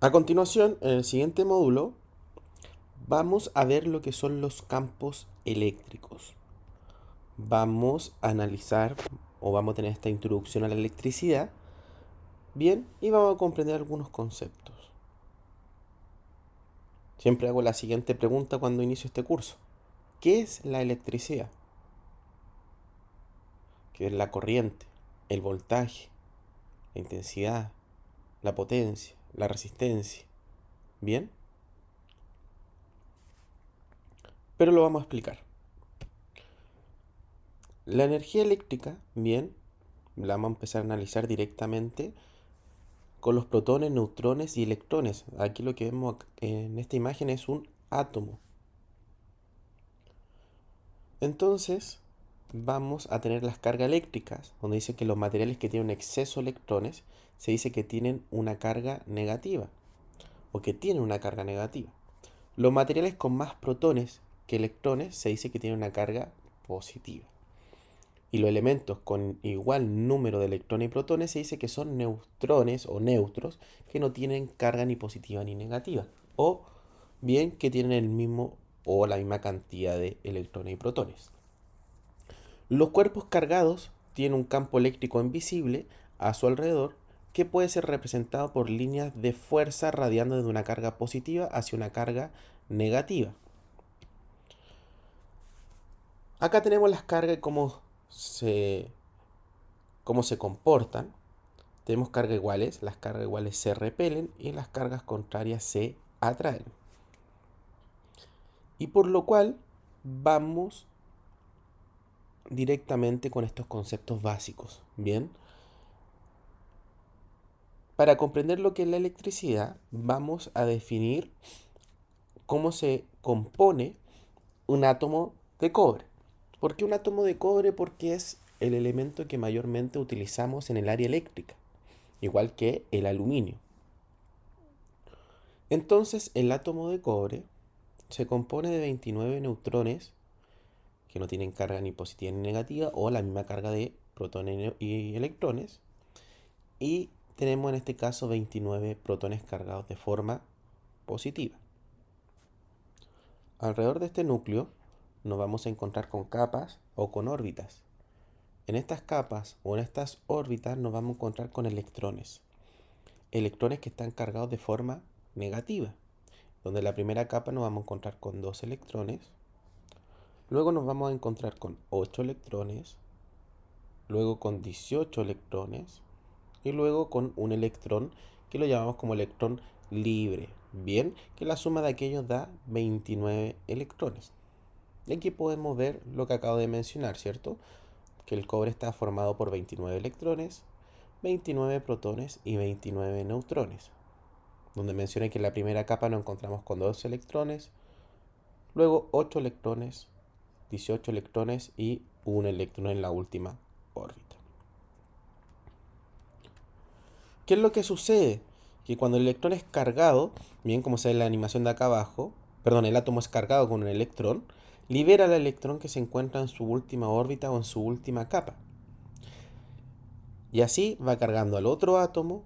A continuación, en el siguiente módulo, vamos a ver lo que son los campos eléctricos. Vamos a analizar o vamos a tener esta introducción a la electricidad, bien, y vamos a comprender algunos conceptos. Siempre hago la siguiente pregunta cuando inicio este curso. ¿Qué es la electricidad? ¿Qué es la corriente, el voltaje, la intensidad, la potencia, la resistencia? Bien, pero lo vamos a explicar. La energía eléctrica, bien, la vamos a empezar a analizar directamente con los protones, neutrones y electrones. Aquí lo que vemos en esta imagen es un átomo. Entonces, vamos a tener las cargas eléctricas, donde dice que los materiales que tienen exceso de electrones, se dice que tienen una carga negativa, o que tienen una carga negativa. Los materiales con más protones que electrones, se dice que tienen una carga positiva. Y los elementos con igual número de electrones y protones se dice que son neutrones o neutros que no tienen carga ni positiva ni negativa. O bien que tienen el mismo o la misma cantidad de electrones y protones. Los cuerpos cargados tienen un campo eléctrico invisible a su alrededor que puede ser representado por líneas de fuerza radiando desde una carga positiva hacia una carga negativa. Acá tenemos las cargas y cómo se comportan. Tenemos cargas iguales, las cargas iguales se repelen y las cargas contrarias se atraen. Y por lo cual vamos directamente con estos conceptos básicos. Bien, para comprender lo que es la electricidad, vamos a definir cómo se compone un átomo de cobre. ¿Por qué un átomo de cobre? Porque es el elemento que mayormente utilizamos en el área eléctrica, igual que el aluminio. Entonces, el átomo de cobre se compone de 29 neutrones que no tienen carga ni positiva ni negativa o la misma carga de protones y electrones. Y tenemos en este caso 29 protones cargados de forma positiva. Alrededor de este núcleo nos vamos a encontrar con capas o con órbitas. En estas capas o en estas órbitas nos vamos a encontrar con electrones. Electrones que están cargados de forma negativa. Donde en la primera capa nos vamos a encontrar con 2 electrones. Luego nos vamos a encontrar con 8 electrones. Luego con 18 electrones. Y luego con un electrón que lo llamamos como electrón libre. Bien, que la suma de aquellos da 29 electrones. Y aquí podemos ver lo que acabo de mencionar, ¿cierto? Que el cobre está formado por 29 electrones, 29 protones y 29 neutrones. Donde mencioné que en la primera capa nos encontramos con 2 electrones, luego 8 electrones, 18 electrones y un electrón en la última órbita. ¿Qué es lo que sucede? Que cuando el electrón es cargado, bien como se ve en la animación de acá abajo, perdón, el átomo es cargado con un electrón, libera el electrón que se encuentra en su última órbita o en su última capa. Y así va cargando al otro átomo,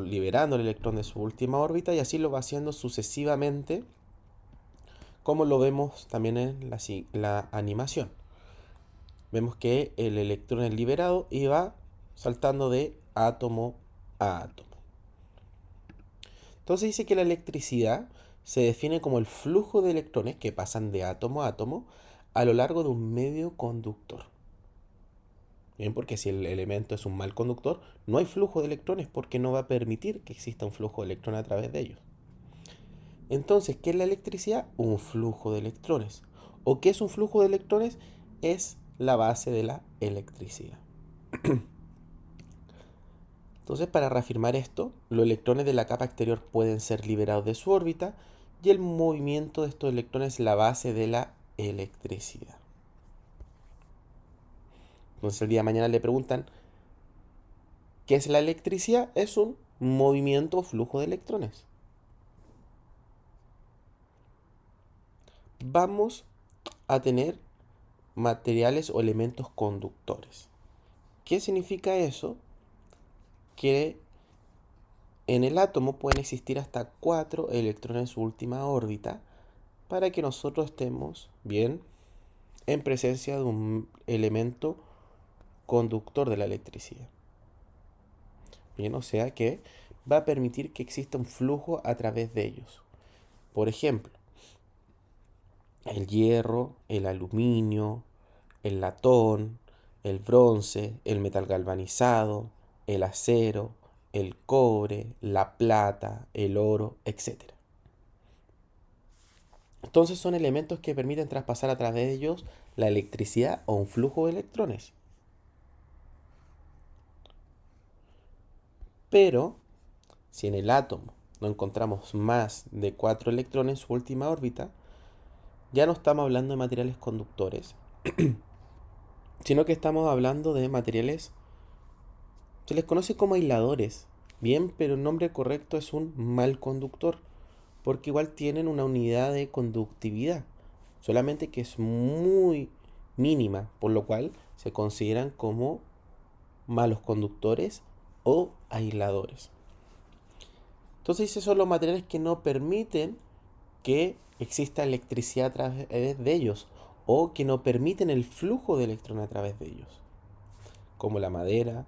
liberando el electrón de su última órbita y así lo va haciendo sucesivamente, como lo vemos también en la animación. Vemos que el electrón es liberado y va saltando de átomo a átomo. Entonces dice que la electricidad se define como el flujo de electrones que pasan de átomo a átomo a lo largo de un medio conductor. Bien, porque si el elemento es un mal conductor, no hay flujo de electrones porque no va a permitir que exista un flujo de electrones a través de ellos. Entonces, ¿qué es la electricidad? Un flujo de electrones. ¿O qué es un flujo de electrones? Es la base de la electricidad. Entonces, para reafirmar esto, los electrones de la capa exterior pueden ser liberados de su órbita y el movimiento de estos electrones es la base de la electricidad. Entonces, el día de mañana le preguntan, ¿qué es la electricidad? Es un movimiento o flujo de electrones. Vamos a tener materiales o elementos conductores. ¿Qué significa eso? Que en el átomo pueden existir hasta 4 electrones en su última órbita para que nosotros estemos bien en presencia de un elemento conductor de la electricidad. Bien, o sea que va a permitir que exista un flujo a través de ellos. Por ejemplo, el hierro, el aluminio, el latón, el bronce, el metal galvanizado, el acero, el cobre, la plata, el oro, etc. Entonces son elementos que permiten traspasar a través de ellos la electricidad o un flujo de electrones. Pero si en el átomo no encontramos más de 4 electrones en su última órbita, ya no estamos hablando de materiales conductores, sino que estamos hablando de materiales, se les conoce como aisladores, bien, pero el nombre correcto es un mal conductor, porque igual tienen una unidad de conductividad, solamente que es muy mínima, por lo cual se consideran como malos conductores o aisladores. Entonces esos son los materiales que no permiten que exista electricidad a través de ellos o que no permiten el flujo de electrones a través de ellos, como la madera,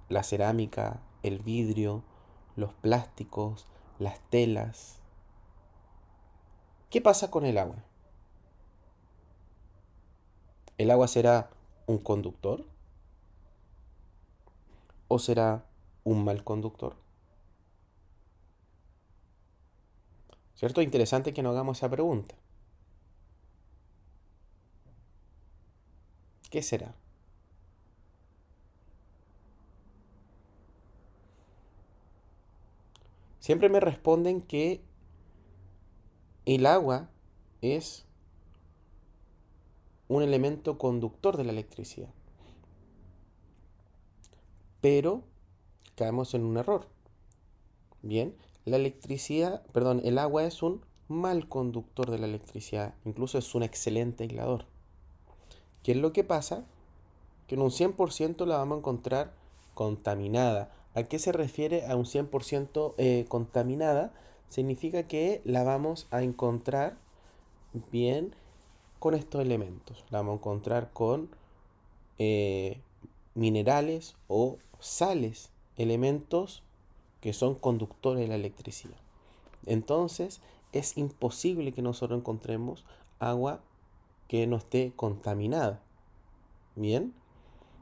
la cerámica, el vidrio, los plásticos, las telas. ¿Qué pasa con el agua? ¿El agua será un conductor o será un mal conductor? ¿Cierto? Interesante que nos hagamos esa pregunta. ¿Qué será? Siempre me responden que el agua es un elemento conductor de la electricidad. Pero caemos en un error. Bien, el agua es un mal conductor de la electricidad, incluso es un excelente aislador. ¿Qué es lo que pasa? Que en un 100% la vamos a encontrar contaminada. ¿A qué se refiere a un 100% contaminada? Significa que la vamos a encontrar bien con estos elementos. La vamos a encontrar con eh, minerales o sales, elementos que son conductores de la electricidad. Entonces, es imposible que nosotros encontremos agua que no esté contaminada. ¿Bien?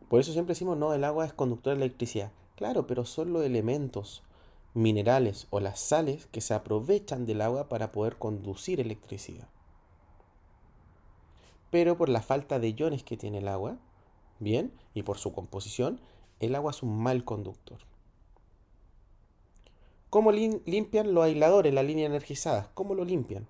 Por eso siempre decimos, no, el agua es conductor de electricidad. Claro, pero son los elementos minerales o las sales que se aprovechan del agua para poder conducir electricidad. Pero por la falta de iones que tiene el agua, bien, y por su composición, el agua es un mal conductor. ¿Cómo limpian los aisladores las líneas energizadas? ¿Cómo lo limpian?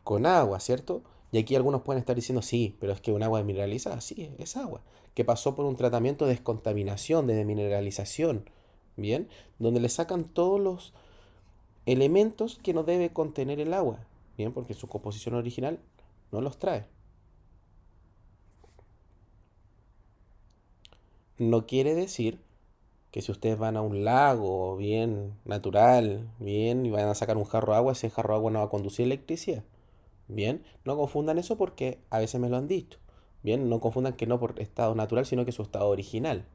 Con agua, ¿cierto? Y aquí algunos pueden estar diciendo, sí, pero es que un agua mineralizada, sí, es agua, que pasó por un tratamiento de descontaminación, de demineralización, ¿bien? Donde le sacan todos los elementos que no debe contener el agua, ¿bien? Porque su composición original no los trae. No quiere decir que si ustedes van a un lago bien natural, bien, y van a sacar un jarro de agua, ese jarro de agua no va a conducir electricidad. Bien, no confundan eso porque a veces me lo han dicho. Bien, no confundan que no por estado natural, sino que su estado original.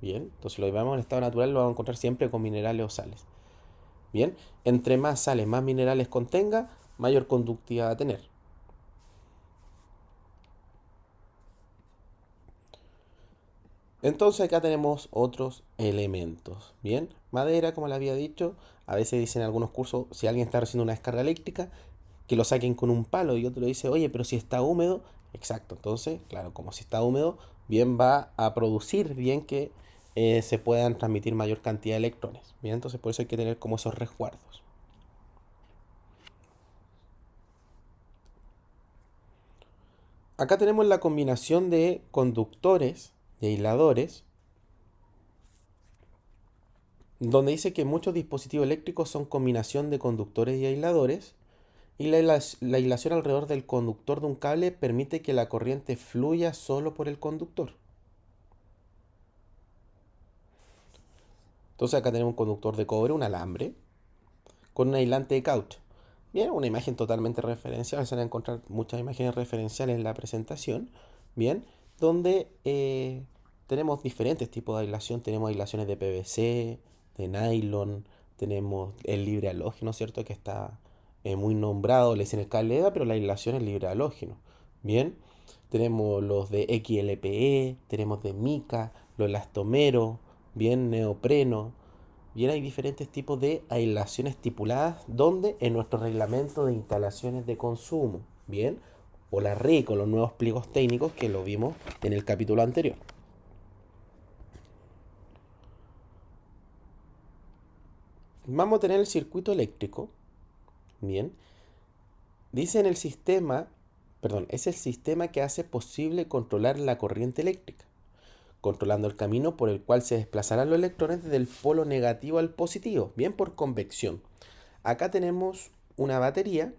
Bien, entonces lo llevamos en estado natural lo vamos a encontrar siempre con minerales o sales. Bien, entre más sales, más minerales contenga, mayor conductividad va a tener. Entonces acá tenemos otros elementos. Bien, madera, como le había dicho, a veces dicen en algunos cursos, si alguien está haciendo una descarga eléctrica, que lo saquen con un palo y otro dice, oye, pero si está húmedo, exacto, entonces, claro, como si está húmedo, bien va a producir bien que se puedan transmitir mayor cantidad de electrones. Bien, entonces por eso hay que tener como esos resguardos. Acá tenemos la combinación de conductores y aisladores, donde dice que muchos dispositivos eléctricos son combinación de conductores y aisladores, y la aislación alrededor del conductor de un cable permite que la corriente fluya solo por el conductor. Entonces acá tenemos un conductor de cobre, un alambre, con un aislante de caucho. Bien, una imagen totalmente referencial, se van a encontrar muchas imágenes referenciales en la presentación, bien, donde tenemos diferentes tipos de aislación, tenemos aislaciones de PVC, de nylon, tenemos el libre halógeno, ¿cierto? Que está muy nombrado, le dicen el CALEDA, pero la aislación es libre halógeno, bien, tenemos los de XLPE, tenemos de mica, los elastomero, bien, neopreno. Bien, hay diferentes tipos de aislaciones estipuladas donde en nuestro reglamento de instalaciones de consumo, bien, o la RE con los nuevos pliegos técnicos que lo vimos en el capítulo anterior. Vamos a tener el circuito eléctrico, bien, dice en el sistema, perdón, es el sistema que hace posible controlar la corriente eléctrica, controlando el camino por el cual se desplazarán los electrones desde el polo negativo al positivo, bien por convección. Acá tenemos una batería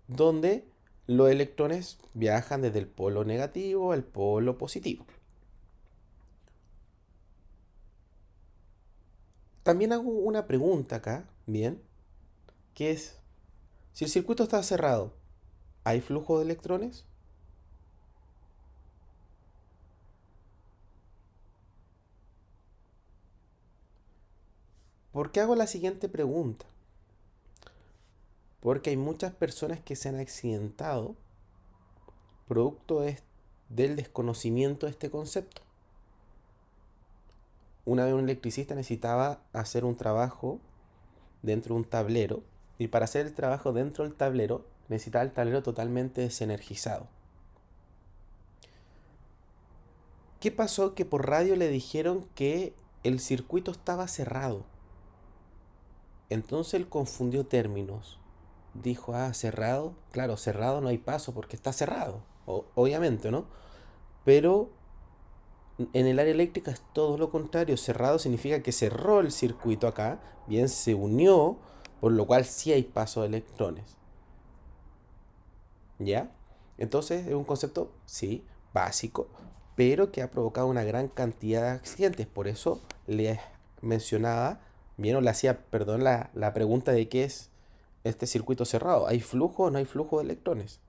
donde los electrones viajan desde el polo negativo al polo positivo. También hago una pregunta acá, bien, que es, si el circuito está cerrado, ¿hay flujo de electrones? ¿Por qué hago la siguiente pregunta? Porque hay muchas personas que se han accidentado producto del desconocimiento de este concepto. Una vez un electricista necesitaba hacer un trabajo dentro de un tablero y para hacer el trabajo dentro del tablero necesitaba el tablero totalmente desenergizado. ¿Qué pasó? Que por radio le dijeron que el circuito estaba cerrado. Entonces él confundió términos. Dijo, cerrado. Claro, cerrado no hay paso porque está cerrado. Obviamente, ¿no? Pero en el área eléctrica es todo lo contrario. Cerrado significa que cerró el circuito acá. Bien, se unió, por lo cual sí hay paso de electrones. ¿Ya? Entonces es un concepto, sí, básico, pero que ha provocado una gran cantidad de accidentes. Por eso le mencionaba, bien, o le hacía, perdón, la pregunta de qué es este circuito cerrado. ¿Hay flujo o no hay flujo de electrones?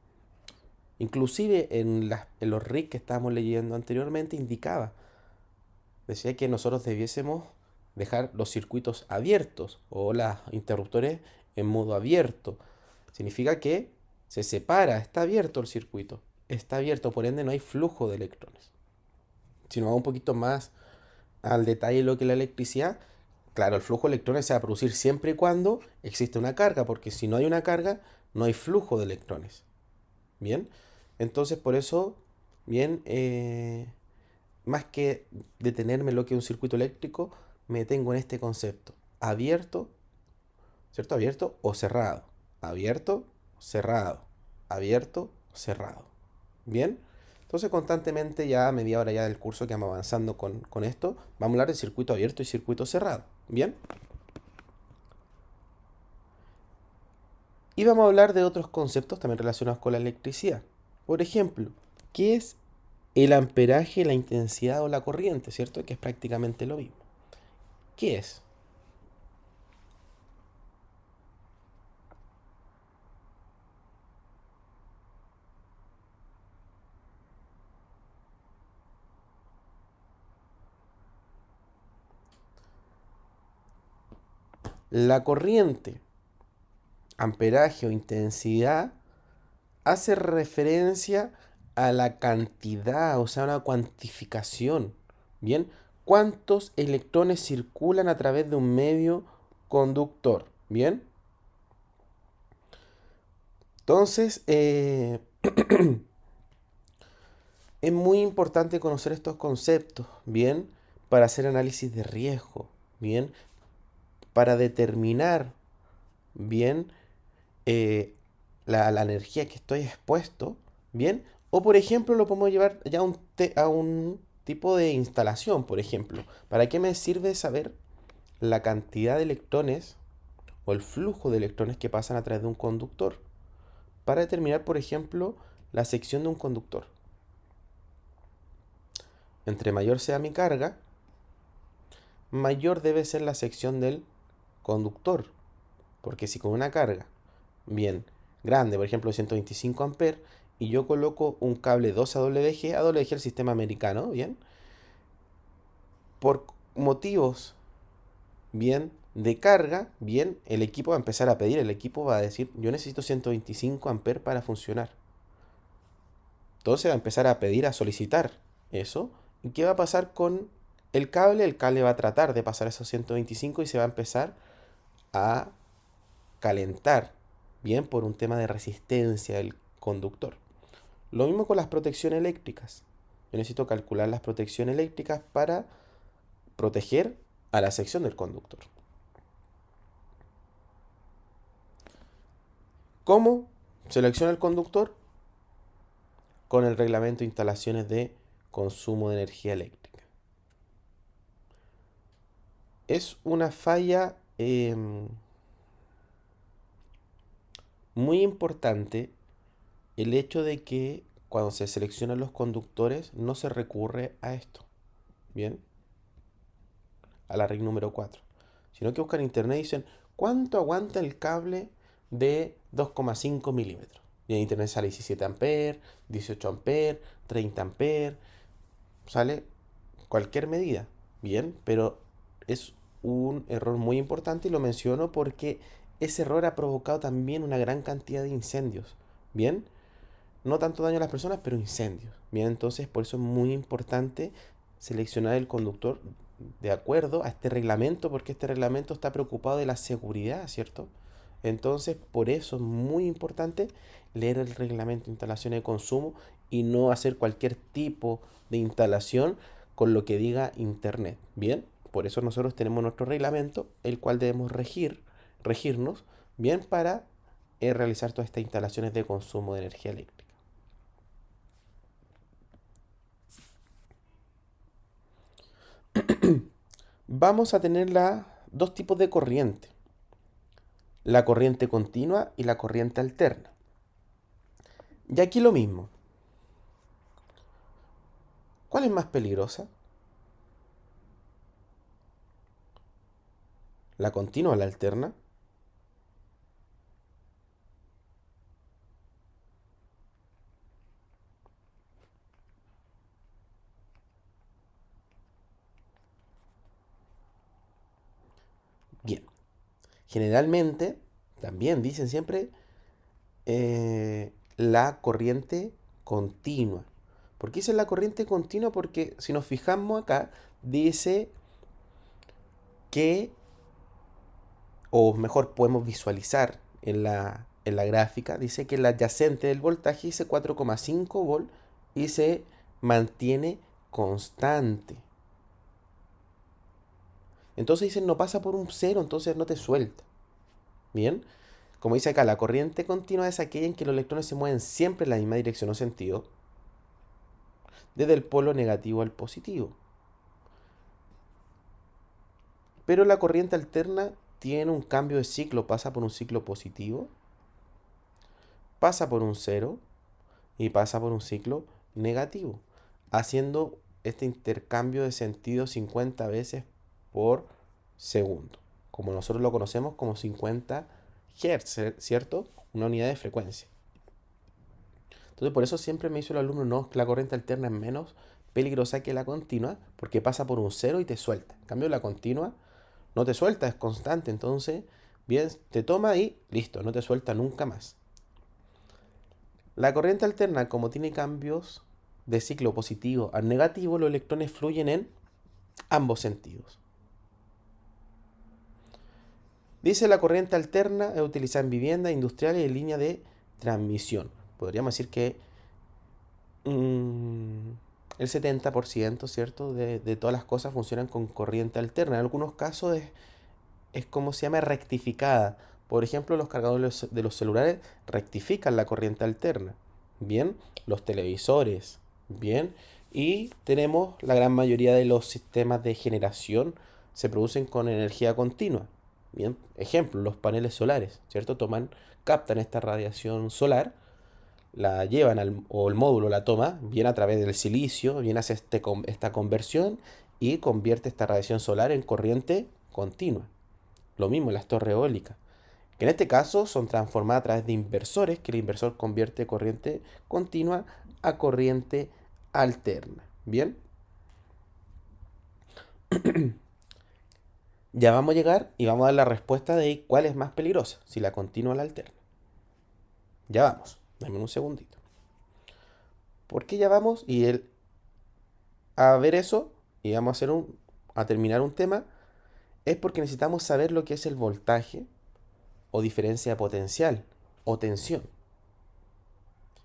Inclusive en los RIC que estábamos leyendo anteriormente indicaba, decía que nosotros debiésemos dejar los circuitos abiertos o los interruptores en modo abierto. Significa que se separa, está abierto el circuito, está abierto, por ende no hay flujo de electrones. Si nos vamos un poquito más al detalle de lo que es la electricidad, claro, el flujo de electrones se va a producir siempre y cuando existe una carga, porque si no hay una carga, no hay flujo de electrones. Bien, entonces por eso, bien, más que detenerme en lo que es un circuito eléctrico, me detengo en este concepto. Abierto, ¿cierto? Abierto o cerrado. Abierto, cerrado. Abierto, cerrado. Bien. Entonces constantemente ya a media hora ya del curso que vamos avanzando con esto, vamos a hablar de circuito abierto y circuito cerrado. Bien. Y vamos a hablar de otros conceptos también relacionados con la electricidad. Por ejemplo, ¿qué es el amperaje, la intensidad o la corriente? ¿Cierto? Que es prácticamente lo mismo. ¿Qué es? La corriente, amperaje o intensidad hace referencia a la cantidad, o sea, una cuantificación. Bien, ¿cuántos electrones circulan a través de un medio conductor? Bien, entonces es muy importante conocer estos conceptos, bien, para hacer análisis de riesgo, bien, para determinar, bien, eh, la energía que estoy expuesto, ¿bien? O por ejemplo lo podemos llevar ya a un tipo de instalación, por ejemplo. ¿Para qué me sirve saber la cantidad de electrones o el flujo de electrones que pasan a través de un conductor? Para determinar, por ejemplo, la sección de un conductor. Entre mayor sea mi carga, mayor debe ser la sección del conductor. Porque si con una carga bien grande, por ejemplo 125 amperes, y yo coloco un cable 2 AWG, AWG el sistema americano, bien, por motivos bien de carga, bien, el equipo va a empezar a pedir, el equipo va a decir, yo necesito 125 amperes para funcionar. Entonces va a empezar a pedir, a solicitar eso. ¿Y qué va a pasar con el cable? El cable va a tratar de pasar esos 125 y se va a empezar a calentar, bien, por un tema de resistencia del conductor. Lo mismo con las protecciones eléctricas. Yo necesito calcular las protecciones eléctricas para proteger a la sección del conductor. ¿Cómo selecciona el conductor? Con el reglamento de instalaciones de consumo de energía eléctrica. Es una falla muy importante el hecho de que cuando se seleccionan los conductores no se recurre a esto, ¿bien? A la regla número 4. Sino que buscan en internet y dicen, ¿cuánto aguanta el cable de 2,5 milímetros? Y en internet sale 17 amperes, 18 amperes, 30 amperes, sale cualquier medida, ¿bien? Pero es un error muy importante y lo menciono porque ese error ha provocado también una gran cantidad de incendios, ¿bien? No tanto daño a las personas, pero incendios, ¿bien? Entonces por eso es muy importante seleccionar el conductor de acuerdo a este reglamento, porque este reglamento está preocupado de la seguridad, ¿cierto? Entonces por eso es muy importante leer el reglamento de instalación de consumo y no hacer cualquier tipo de instalación con lo que diga internet, ¿bien? Por eso nosotros tenemos nuestro reglamento, el cual debemos regirnos, ¿bien? Para realizar todas estas instalaciones de consumo de energía eléctrica. Vamos a tener dos tipos de corriente, la corriente continua y la corriente alterna. Y aquí lo mismo. ¿Cuál es más peligrosa? ¿La continua o la alterna? Bien, generalmente, también dicen siempre, la corriente continua. ¿Por qué dice la corriente continua? Porque si nos fijamos acá, dice que, o mejor podemos visualizar en la gráfica, dice que la adyacente del voltaje dice 4,5 volt y se mantiene constante. Entonces dicen no pasa por un cero, entonces no te suelta. Bien, como dice acá, la corriente continua es aquella en que los electrones se mueven siempre en la misma dirección o sentido, desde el polo negativo al positivo. Pero la corriente alterna tiene un cambio de ciclo, pasa por un ciclo positivo, pasa por un cero y pasa por un ciclo negativo, haciendo este intercambio de sentido 50 veces por segundo, como nosotros lo conocemos como 50 Hz, ¿cierto? Una unidad de frecuencia. Entonces por eso siempre me dice el alumno, no, que la corriente alterna es menos peligrosa que la continua, porque pasa por un cero y te suelta. En cambio la continua no te suelta, es constante, entonces bien, te toma y listo, no te suelta nunca más. La corriente alterna, como tiene cambios de ciclo positivo a negativo, los electrones fluyen en ambos sentidos. Dice la corriente alterna es utilizada en viviendas industriales y en línea de transmisión. Podríamos decir que el 70%, ¿cierto? De todas las cosas funcionan con corriente alterna. En algunos casos es como se llama rectificada. Por ejemplo, los cargadores de los celulares rectifican la corriente alterna. Bien, los televisores. Bien, y tenemos la gran mayoría de los sistemas de generación se producen con energía continua. Bien, ejemplo, los paneles solares, ¿cierto? Captan esta radiación solar, la llevan o el módulo la toma, viene a través del silicio, viene a hacer esta conversión y convierte esta radiación solar en corriente continua. Lo mismo en las torres eólicas, que en este caso son transformadas a través de inversores, que el inversor convierte corriente continua a corriente alterna. Bien, ya vamos a llegar y vamos a dar la respuesta de cuál es más peligrosa, si la continua o la alterna. Ya vamos, dame un segundito. ¿Por qué ya vamos? A ver eso y vamos a terminar un tema, es porque necesitamos saber lo que es el voltaje o diferencia potencial o tensión.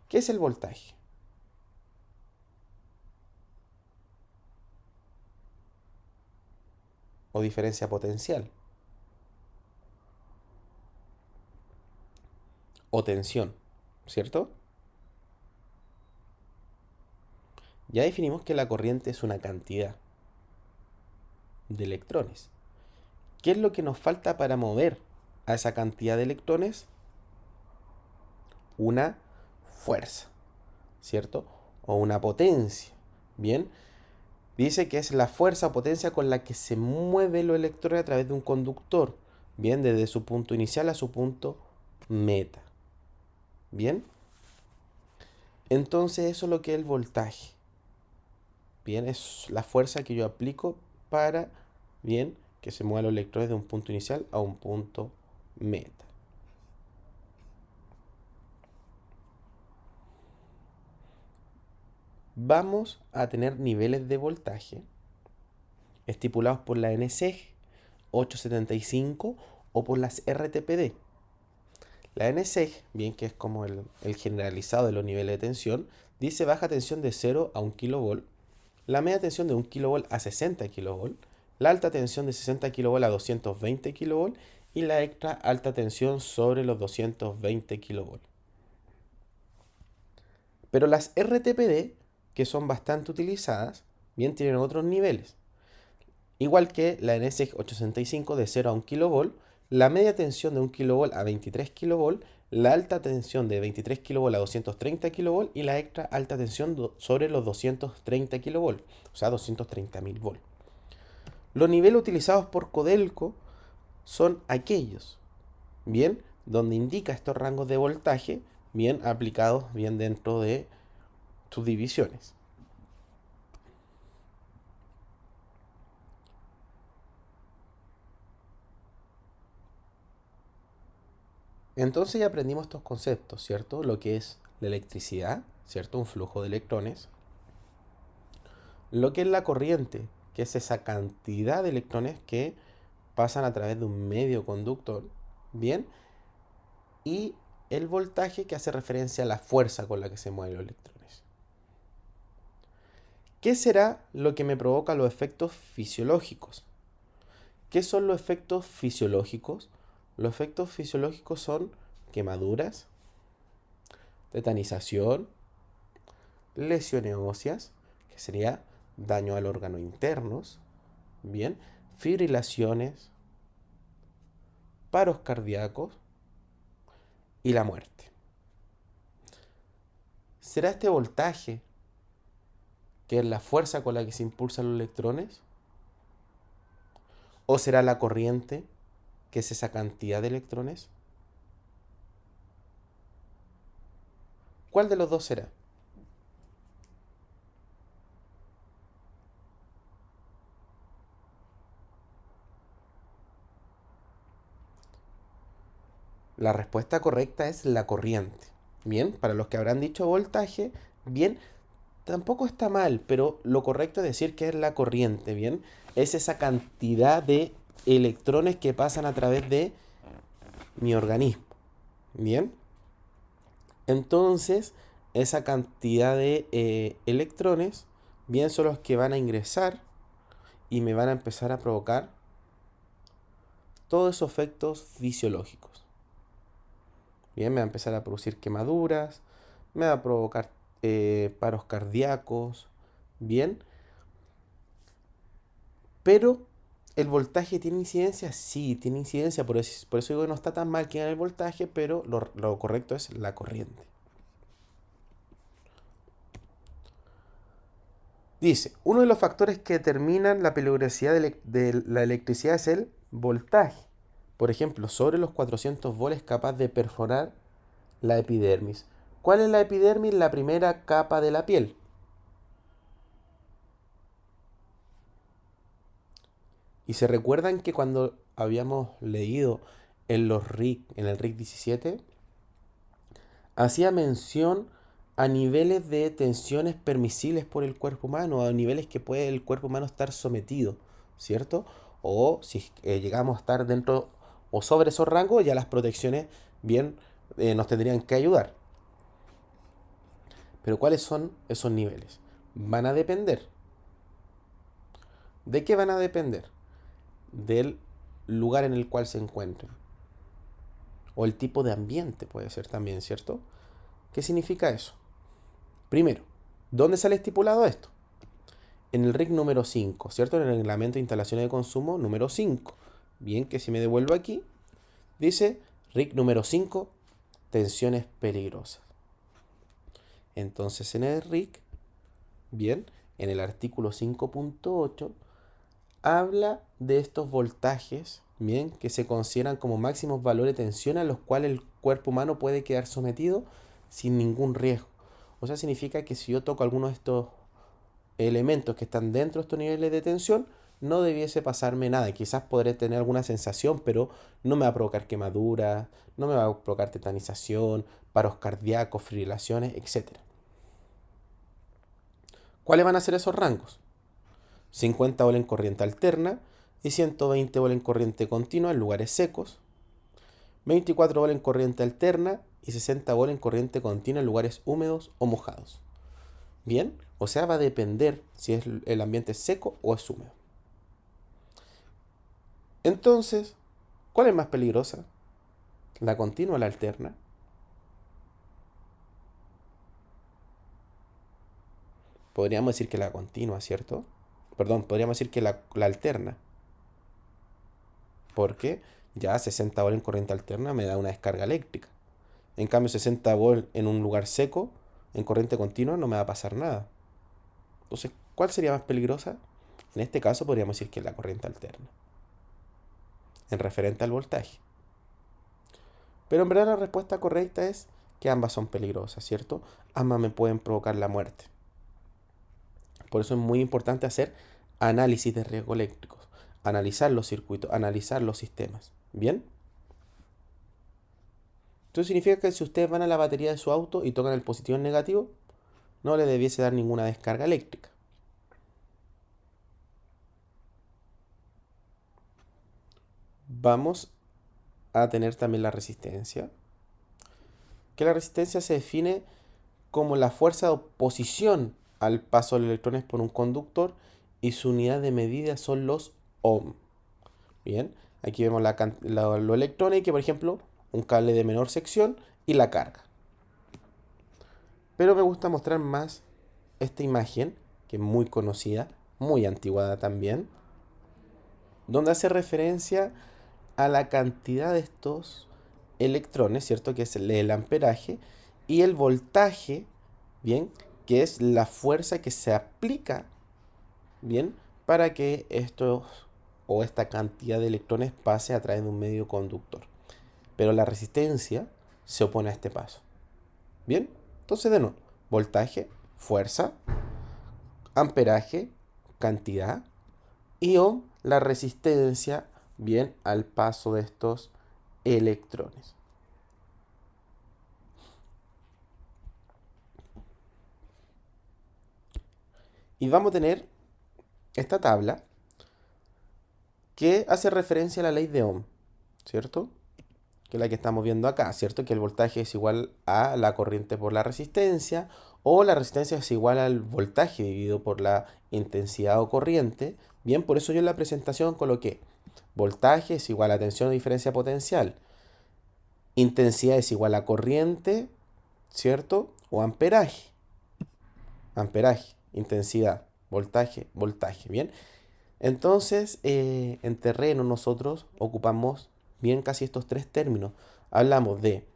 ¿Qué es el voltaje? O diferencia potencial o tensión, ¿cierto? Ya definimos que la corriente es una cantidad de electrones. ¿Qué es lo que nos falta para mover a esa cantidad de electrones? Una fuerza, ¿cierto? O una potencia. Bien, dice que es la fuerza o potencia con la que se mueve los electrones a través de un conductor. Bien, desde su punto inicial a su punto meta. Bien, entonces eso es lo que es el voltaje. Bien, es la fuerza que yo aplico para, bien, que se muevan los electrones de un punto inicial a un punto meta. Vamos a tener niveles de voltaje estipulados por la NSEG 875 o por las RTPD. La NSEG, bien que es como el generalizado de los niveles de tensión, dice baja tensión de 0 a 1 kV, la media tensión de 1 kV a 60 kV, la alta tensión de 60 kV a 220 kV y la extra alta tensión sobre los 220 kV. Pero las RTPD, que son bastante utilizadas, bien tienen otros niveles. Igual que la NSEG 865 de 0 a 1 kV, la media tensión de 1 kV a 23 kV, la alta tensión de 23 kV a 230 kV y la extra alta tensión sobre los 230 kV, o sea, 230.000 volts. Los niveles utilizados por Codelco son aquellos, bien, donde indica estos rangos de voltaje, bien aplicados, bien dentro de sus divisiones. Entonces ya aprendimos estos conceptos, ¿cierto? Lo que es la electricidad, ¿cierto? Un flujo de electrones. Lo que es la corriente, que es esa cantidad de electrones que pasan a través de un medio conductor, ¿bien? Y el voltaje, que hace referencia a la fuerza con la que se mueven los electrones. ¿Qué será lo que me provoca los efectos fisiológicos? ¿Qué son los efectos fisiológicos? Los efectos fisiológicos son quemaduras, tetanización, lesiones óseas, que sería daño al órgano internos, bien, fibrilaciones, paros cardíacos y la muerte. ¿Será este voltaje, que es la fuerza con la que se impulsan los electrones? ¿O será la corriente, que es esa cantidad de electrones? ¿Cuál de los dos será? La respuesta correcta es la corriente. Bien, para los que habrán dicho voltaje, bien, tampoco está mal, pero lo correcto es decir que es la corriente, bien. Es esa cantidad de electrones que pasan a través de mi organismo, bien. Entonces, esa cantidad de electrones, bien, son los que van a ingresar y me van a empezar a provocar todos esos efectos fisiológicos. Bien, me va a empezar a producir quemaduras, me va a provocar paros cardíacos, bien. Pero, ¿el voltaje tiene incidencia? Sí, tiene incidencia, por eso digo que no está tan mal que gane el voltaje, pero lo correcto es la corriente. Dice, uno de los factores que determinan la peligrosidad de la electricidad es el voltaje. Por ejemplo, sobre los 400 volts es capaz de perforar la epidermis. ¿Cuál es la epidermis? La primera capa de la piel. Y se recuerdan que cuando habíamos leído en los RIC, en el RIC 17, hacía mención a niveles de tensiones permisibles por el cuerpo humano, a niveles que puede el cuerpo humano estar sometido, ¿cierto? O si llegamos a estar dentro o sobre esos rangos, ya las protecciones bien nos tendrían que ayudar. Pero ¿cuáles son esos niveles? Van a depender. ¿De qué van a depender? Del lugar en el cual se encuentren. O el tipo de ambiente puede ser también, ¿cierto? ¿Qué significa eso? Primero, ¿dónde sale estipulado esto? En el RIC número 5, ¿cierto? En el reglamento de instalaciones de consumo número 5. Bien, que si me devuelvo aquí, dice RIC número 5, tensiones peligrosas. Entonces en el RIC, bien, en el artículo 5.8, habla de estos voltajes, bien, que se consideran como máximos valores de tensión a los cuales el cuerpo humano puede quedar sometido sin ningún riesgo. O sea, significa que si yo toco alguno de estos elementos que están dentro de estos niveles de tensión, no debiese pasarme nada. Quizás podré tener alguna sensación, pero no me va a provocar quemaduras, no me va a provocar tetanización, paros cardíacos, fibrilaciones, etc. ¿Cuáles van a ser esos rangos? 50 volt en corriente alterna y 120 volt en corriente continua en lugares secos, 24 volt en corriente alterna y 60 volt en corriente continua en lugares húmedos o mojados. Bien, o sea, va a depender si es el ambiente seco o es húmedo. Entonces, ¿cuál es más peligrosa? ¿La continua o la alterna? Podríamos decir que la continua, ¿cierto? Perdón, podríamos decir que la alterna. Porque ya 60 volt en corriente alterna me da una descarga eléctrica. En cambio, 60 volt en un lugar seco, en corriente continua, no me va a pasar nada. Entonces, ¿cuál sería más peligrosa? En este caso podríamos decir que es la corriente alterna, en referente al voltaje. Pero en verdad la respuesta correcta es que ambas son peligrosas, ¿cierto? Ambas me pueden provocar la muerte. Por eso es muy importante hacer análisis de riesgos eléctricos, analizar los circuitos, analizar los sistemas. ¿Bien? Esto significa que si ustedes van a la batería de su auto y tocan el positivo y el negativo, no le debiese dar ninguna descarga eléctrica. Vamos a tener también la resistencia, que la resistencia se define como la fuerza de oposición al paso de los electrones por un conductor y su unidad de medida son los ohm. Bien, aquí vemos los electrones que, por ejemplo, un cable de menor sección y la carga. Pero me gusta mostrar más esta imagen, que es muy conocida, muy anticuada también, donde hace referencia a la cantidad de estos electrones, ¿cierto? Que es el amperaje, y el voltaje, ¿bien? Que es la fuerza que se aplica, ¿bien? Para que estos o esta cantidad de electrones pase a través de un medio conductor. Pero la resistencia se opone a este paso. ¿Bien? Entonces, de nuevo, voltaje, fuerza, amperaje, cantidad, y ohm, la resistencia, bien, al paso de estos electrones. Y vamos a tener esta tabla que hace referencia a la ley de Ohm, ¿cierto? Que es la que estamos viendo acá, ¿cierto? Que el voltaje es igual a la corriente por la resistencia, o la resistencia es igual al voltaje dividido por la intensidad o corriente. Bien, por eso yo en la presentación coloqué voltaje es igual a tensión o diferencia potencial, intensidad es igual a corriente, ¿cierto? O amperaje. Amperaje, intensidad, voltaje, voltaje, ¿bien? Entonces, en terreno nosotros ocupamos bien casi estos tres términos. Hablamos de,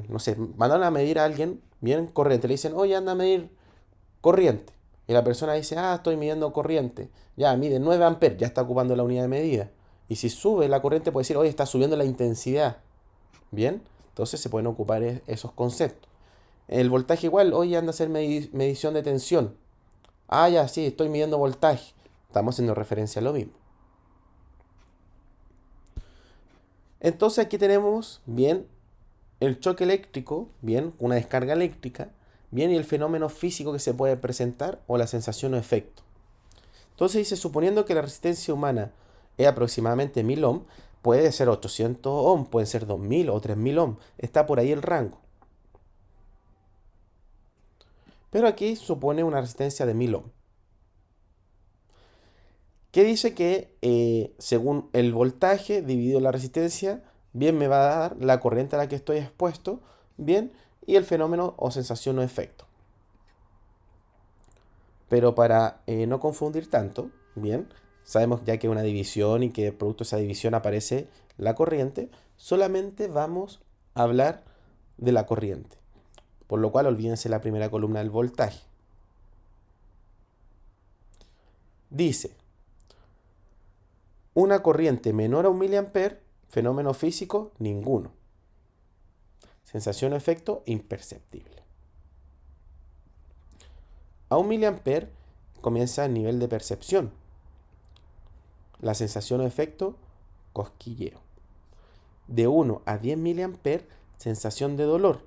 no sé, mandan a medir a alguien, bien corriente, le dicen, oye, anda a medir corriente. Y la persona dice, estoy midiendo corriente. Ya, mide 9 amperes, ya está ocupando la unidad de medida. Y si sube la corriente puede decir, oye, está subiendo la intensidad. Bien, entonces se pueden ocupar esos conceptos. El voltaje igual, hoy anda a hacer medición de tensión. Ya, sí, estoy midiendo voltaje. Estamos haciendo referencia a lo mismo. Entonces aquí tenemos, bien, el choque eléctrico, bien, una descarga eléctrica, bien, y el fenómeno físico que se puede presentar o la sensación o efecto. Entonces dice, suponiendo que la resistencia humana es aproximadamente 1000 ohm, puede ser 800 ohm, puede ser 2000 o 3000 ohm, está por ahí el rango. Pero aquí supone una resistencia de 1000 ohm. Que dice que según el voltaje dividido la resistencia, bien me va a dar la corriente a la que estoy expuesto, bien, y el fenómeno o sensación o efecto. Pero para no confundir tanto, bien, sabemos ya que una división y que producto de esa división aparece la corriente, solamente vamos a hablar de la corriente. Por lo cual olvídense la primera columna del voltaje. Dice, una corriente menor a 1 miliamper, fenómeno físico, ninguno. Sensación o efecto, imperceptible. A 1 miliamper comienza el nivel de percepción. La sensación o efecto, cosquilleo. De 1 a 10 miliamper, sensación de dolor.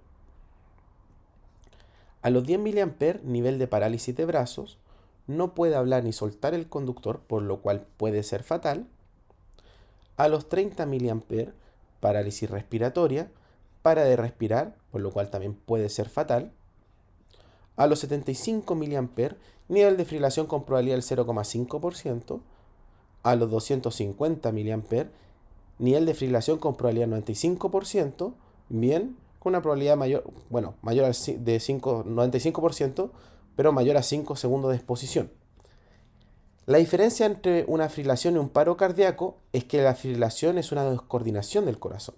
A los 10 miliamper, nivel de parálisis de brazos. No puede hablar ni soltar el conductor, por lo cual puede ser fatal. A los 30 miliamper, parálisis respiratoria. Para de respirar, por lo cual también puede ser fatal. A los 75 miliamper, nivel de fibrilación con probabilidad del 0,5%. A los 250 miliamper, nivel de fibrilación con probabilidad del 95%. Bien, con una probabilidad mayor, mayor de 95%, pero mayor a 5 segundos de exposición. La diferencia entre una fibrilación y un paro cardíaco es que la fibrilación es una descoordinación del corazón,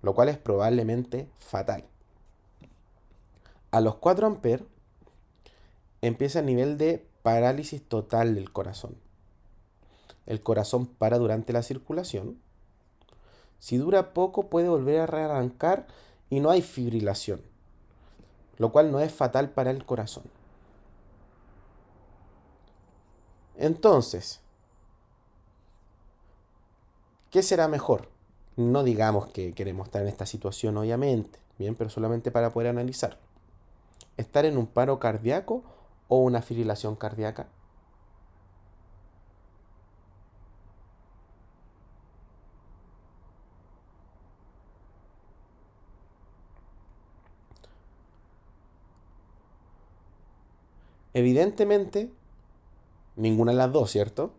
lo cual es probablemente fatal. A los 4 amperes empieza el nivel de parálisis total del corazón. El corazón para durante la circulación. Si dura poco puede volver a rearrancar y no hay fibrilación, lo cual no es fatal para el corazón. Entonces, ¿qué será mejor? No digamos que queremos estar en esta situación, obviamente, bien, pero solamente para poder analizar. ¿Estar en un paro cardíaco o una fibrilación cardíaca? Evidentemente, ninguna de las dos, ¿cierto?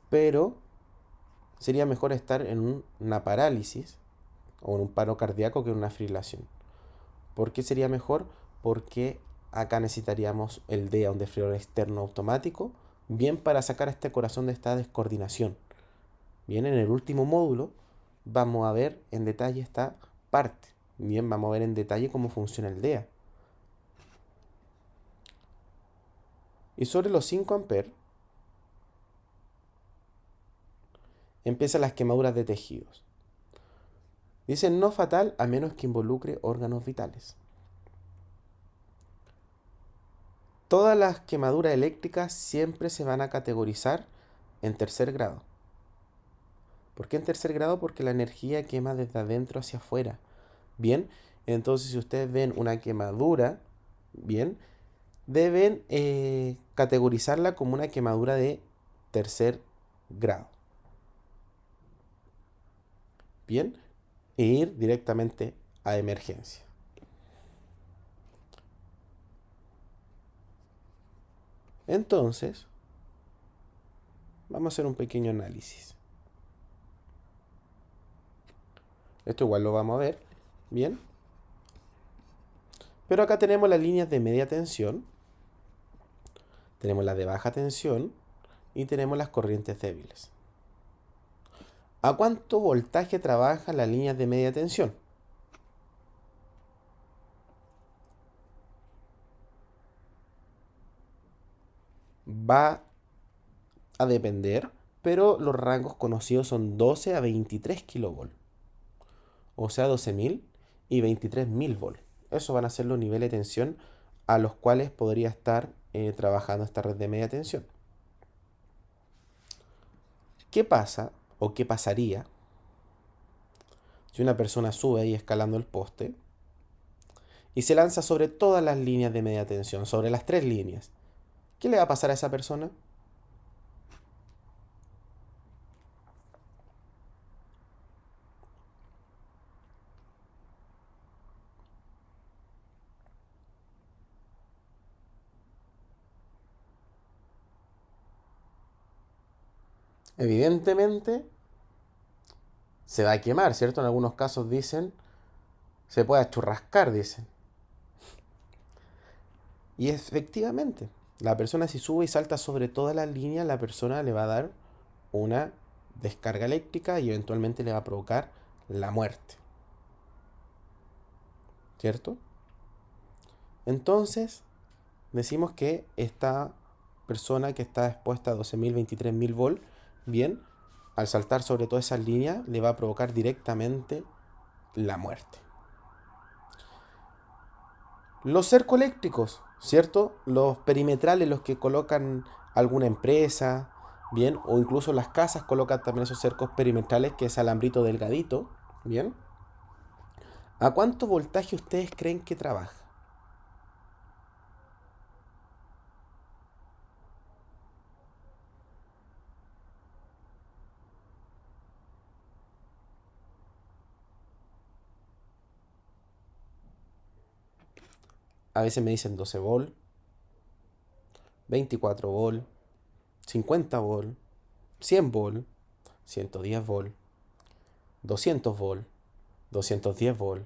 Pero sería mejor estar en una parálisis o en un paro cardíaco que en una fibrilación. ¿Por qué sería mejor? Porque acá necesitaríamos el DEA, un desfibrilador externo automático, bien para sacar a este corazón de esta descoordinación. Bien, en el último módulo vamos a ver en detalle esta parte. Bien, vamos a ver en detalle cómo funciona el DEA. Y sobre los 5 amperes empiezan las quemaduras de tejidos. Dicen no fatal a menos que involucre órganos vitales. Todas las quemaduras eléctricas siempre se van a categorizar en tercer grado. ¿Por qué en tercer grado? Porque la energía quema desde adentro hacia afuera. Bien, entonces si ustedes ven una quemadura, bien, deben categorizarla como una quemadura de tercer grado. Bien, e ir directamente a emergencia. Entonces, vamos a hacer un pequeño análisis. Esto igual lo vamos a ver, bien. Pero acá tenemos las líneas de media tensión, tenemos las de baja tensión y tenemos las corrientes débiles. ¿A cuánto voltaje trabajan las líneas de media tensión? va a depender, pero los rangos conocidos son 12 a 23 kilovolt, o sea, 12.000 y 23.000 volt. Esos van a ser los niveles de tensión a los cuales podría estar trabajando esta red de media tensión. ¿Qué pasa o qué pasaría si una persona sube ahí escalando el poste y se lanza sobre todas las líneas de media tensión, sobre las 3 líneas? ¿Qué le va a pasar a esa persona? Evidentemente se va a quemar, ¿cierto? En algunos casos dicen, se puede churrascar, dicen. Y efectivamente, la persona si sube y salta sobre todas las líneas, la persona le va a dar una descarga eléctrica y eventualmente le va a provocar la muerte, ¿cierto? Entonces, decimos que esta persona que está expuesta a 12.000, 23.000 volt, bien, al saltar sobre todas esas líneas, le va a provocar directamente la muerte. Los cercoeléctricos, ¿cierto? Los perimetrales, los que colocan alguna empresa, bien, o incluso las casas colocan también esos cercos perimetrales, que es alambrito delgadito, bien. ¿A cuánto voltaje ustedes creen que trabaja? A veces me dicen 12 volt, 24 volt, 50 volt, 100 volt, 110 volt, 200 volt, 210 volt,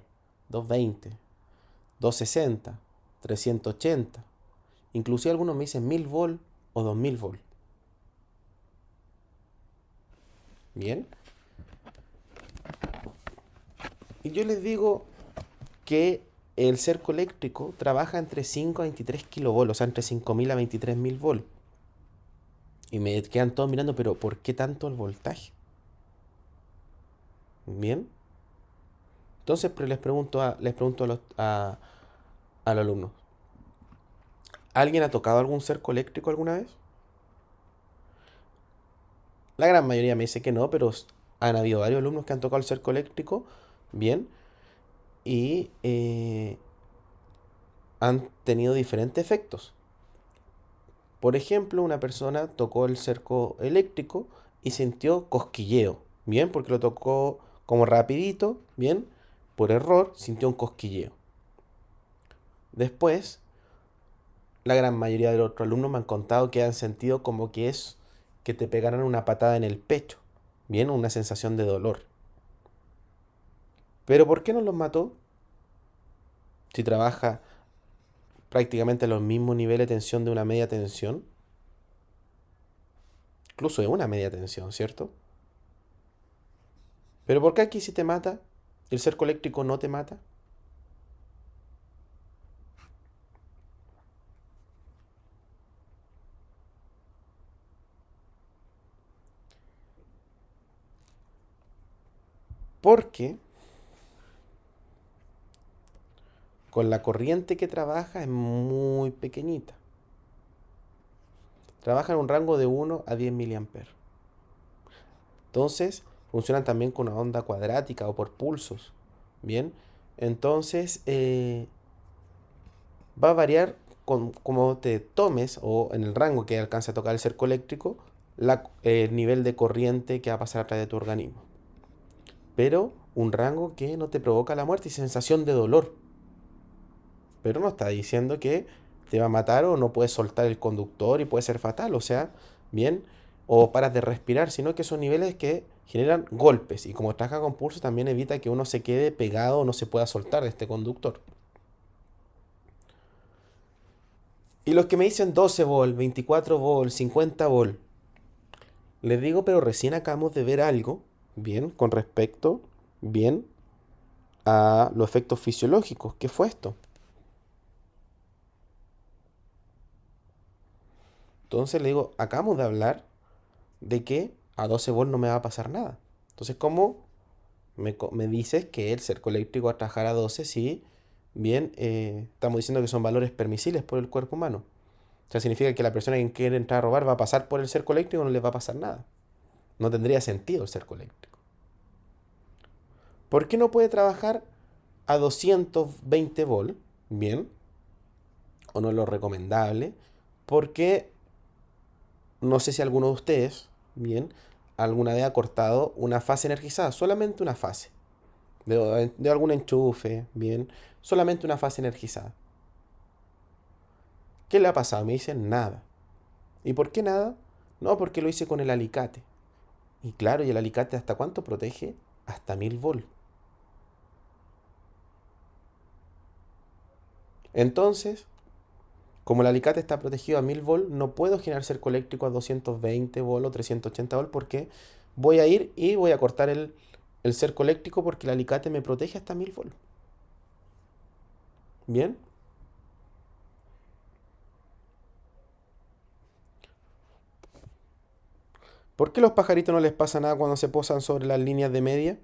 220, 260, 380. Inclusive algunos me dicen 1000 volt o 2000 volt. Bien. Y yo les digo que el cerco eléctrico trabaja entre 5 a 23 kilovolt, o sea, entre 5000 a 23.000 volt. Y me quedan todos mirando, pero ¿por qué tanto el voltaje? Bien. Entonces les pregunto a los alumnos, ¿alguien ha tocado algún cerco eléctrico alguna vez? La gran mayoría me dice que no, pero han habido varios alumnos que han tocado el cerco eléctrico, bien, y han tenido diferentes efectos. Por ejemplo, una persona tocó el cerco eléctrico y sintió cosquilleo, bien, porque lo tocó como rapidito, bien, por error sintió un cosquilleo. Después, la gran mayoría de los otros alumnos me han contado que han sentido como que es que te pegaran una patada en el pecho, bien, una sensación de dolor. Pero ¿por qué no los mató? Si trabaja prácticamente a los mismos niveles de tensión de una media tensión, incluso de una media tensión, ¿cierto? Pero ¿por qué aquí sí te mata y el cerco eléctrico no te mata? Porque con la corriente que trabaja es muy pequeñita. Trabaja en un rango de 1 a 10 miliamperes. Entonces, funcionan también con una onda cuadrática o por pulsos. Bien, entonces va a variar con cómo te tomes o en el rango que alcance a tocar el cerco eléctrico, el nivel de corriente que va a pasar a través de tu organismo. Pero un rango que no te provoca la muerte y sensación de dolor. Pero no está diciendo que te va a matar o no puedes soltar el conductor y puede ser fatal, o sea, bien, o paras de respirar, sino que son niveles que generan golpes y como trabaja con pulso también evita que uno se quede pegado o no se pueda soltar de este conductor. Y los que me dicen 12 volt, 24 volt, 50 volt, les digo, pero recién acabamos de ver algo, bien, con respecto, bien, a los efectos fisiológicos. ¿Qué fue esto? Entonces le digo, acabamos de hablar de que a 12 volts no me va a pasar nada. Entonces, ¿cómo me dices que el cerco eléctrico va a trabajar a 12 si bien estamos diciendo que son valores permisibles por el cuerpo humano? O sea, significa que la persona que quiere entrar a robar va a pasar por el cerco eléctrico y no le va a pasar nada. No tendría sentido el cerco eléctrico. ¿Por qué no puede trabajar a 220 volts? Bien, o no es lo recomendable, porque no sé si alguno de ustedes, bien, alguna vez ha cortado una fase energizada, solamente una fase, de algún enchufe, bien, solamente una fase energizada. ¿Qué le ha pasado? Me dicen nada. ¿Y por qué nada? No, porque lo hice con el alicate. Y claro, ¿y el alicate hasta cuánto protege? Hasta 1000 volts. Entonces, como el alicate está protegido a 1000 volts, no puedo generar cerco eléctrico a 220 volts o 380 volts porque voy a ir y voy a cortar el cerco eléctrico porque el alicate me protege hasta 1000 volts. Bien, ¿por qué a los pajaritos no les pasa nada cuando se posan sobre las líneas de media?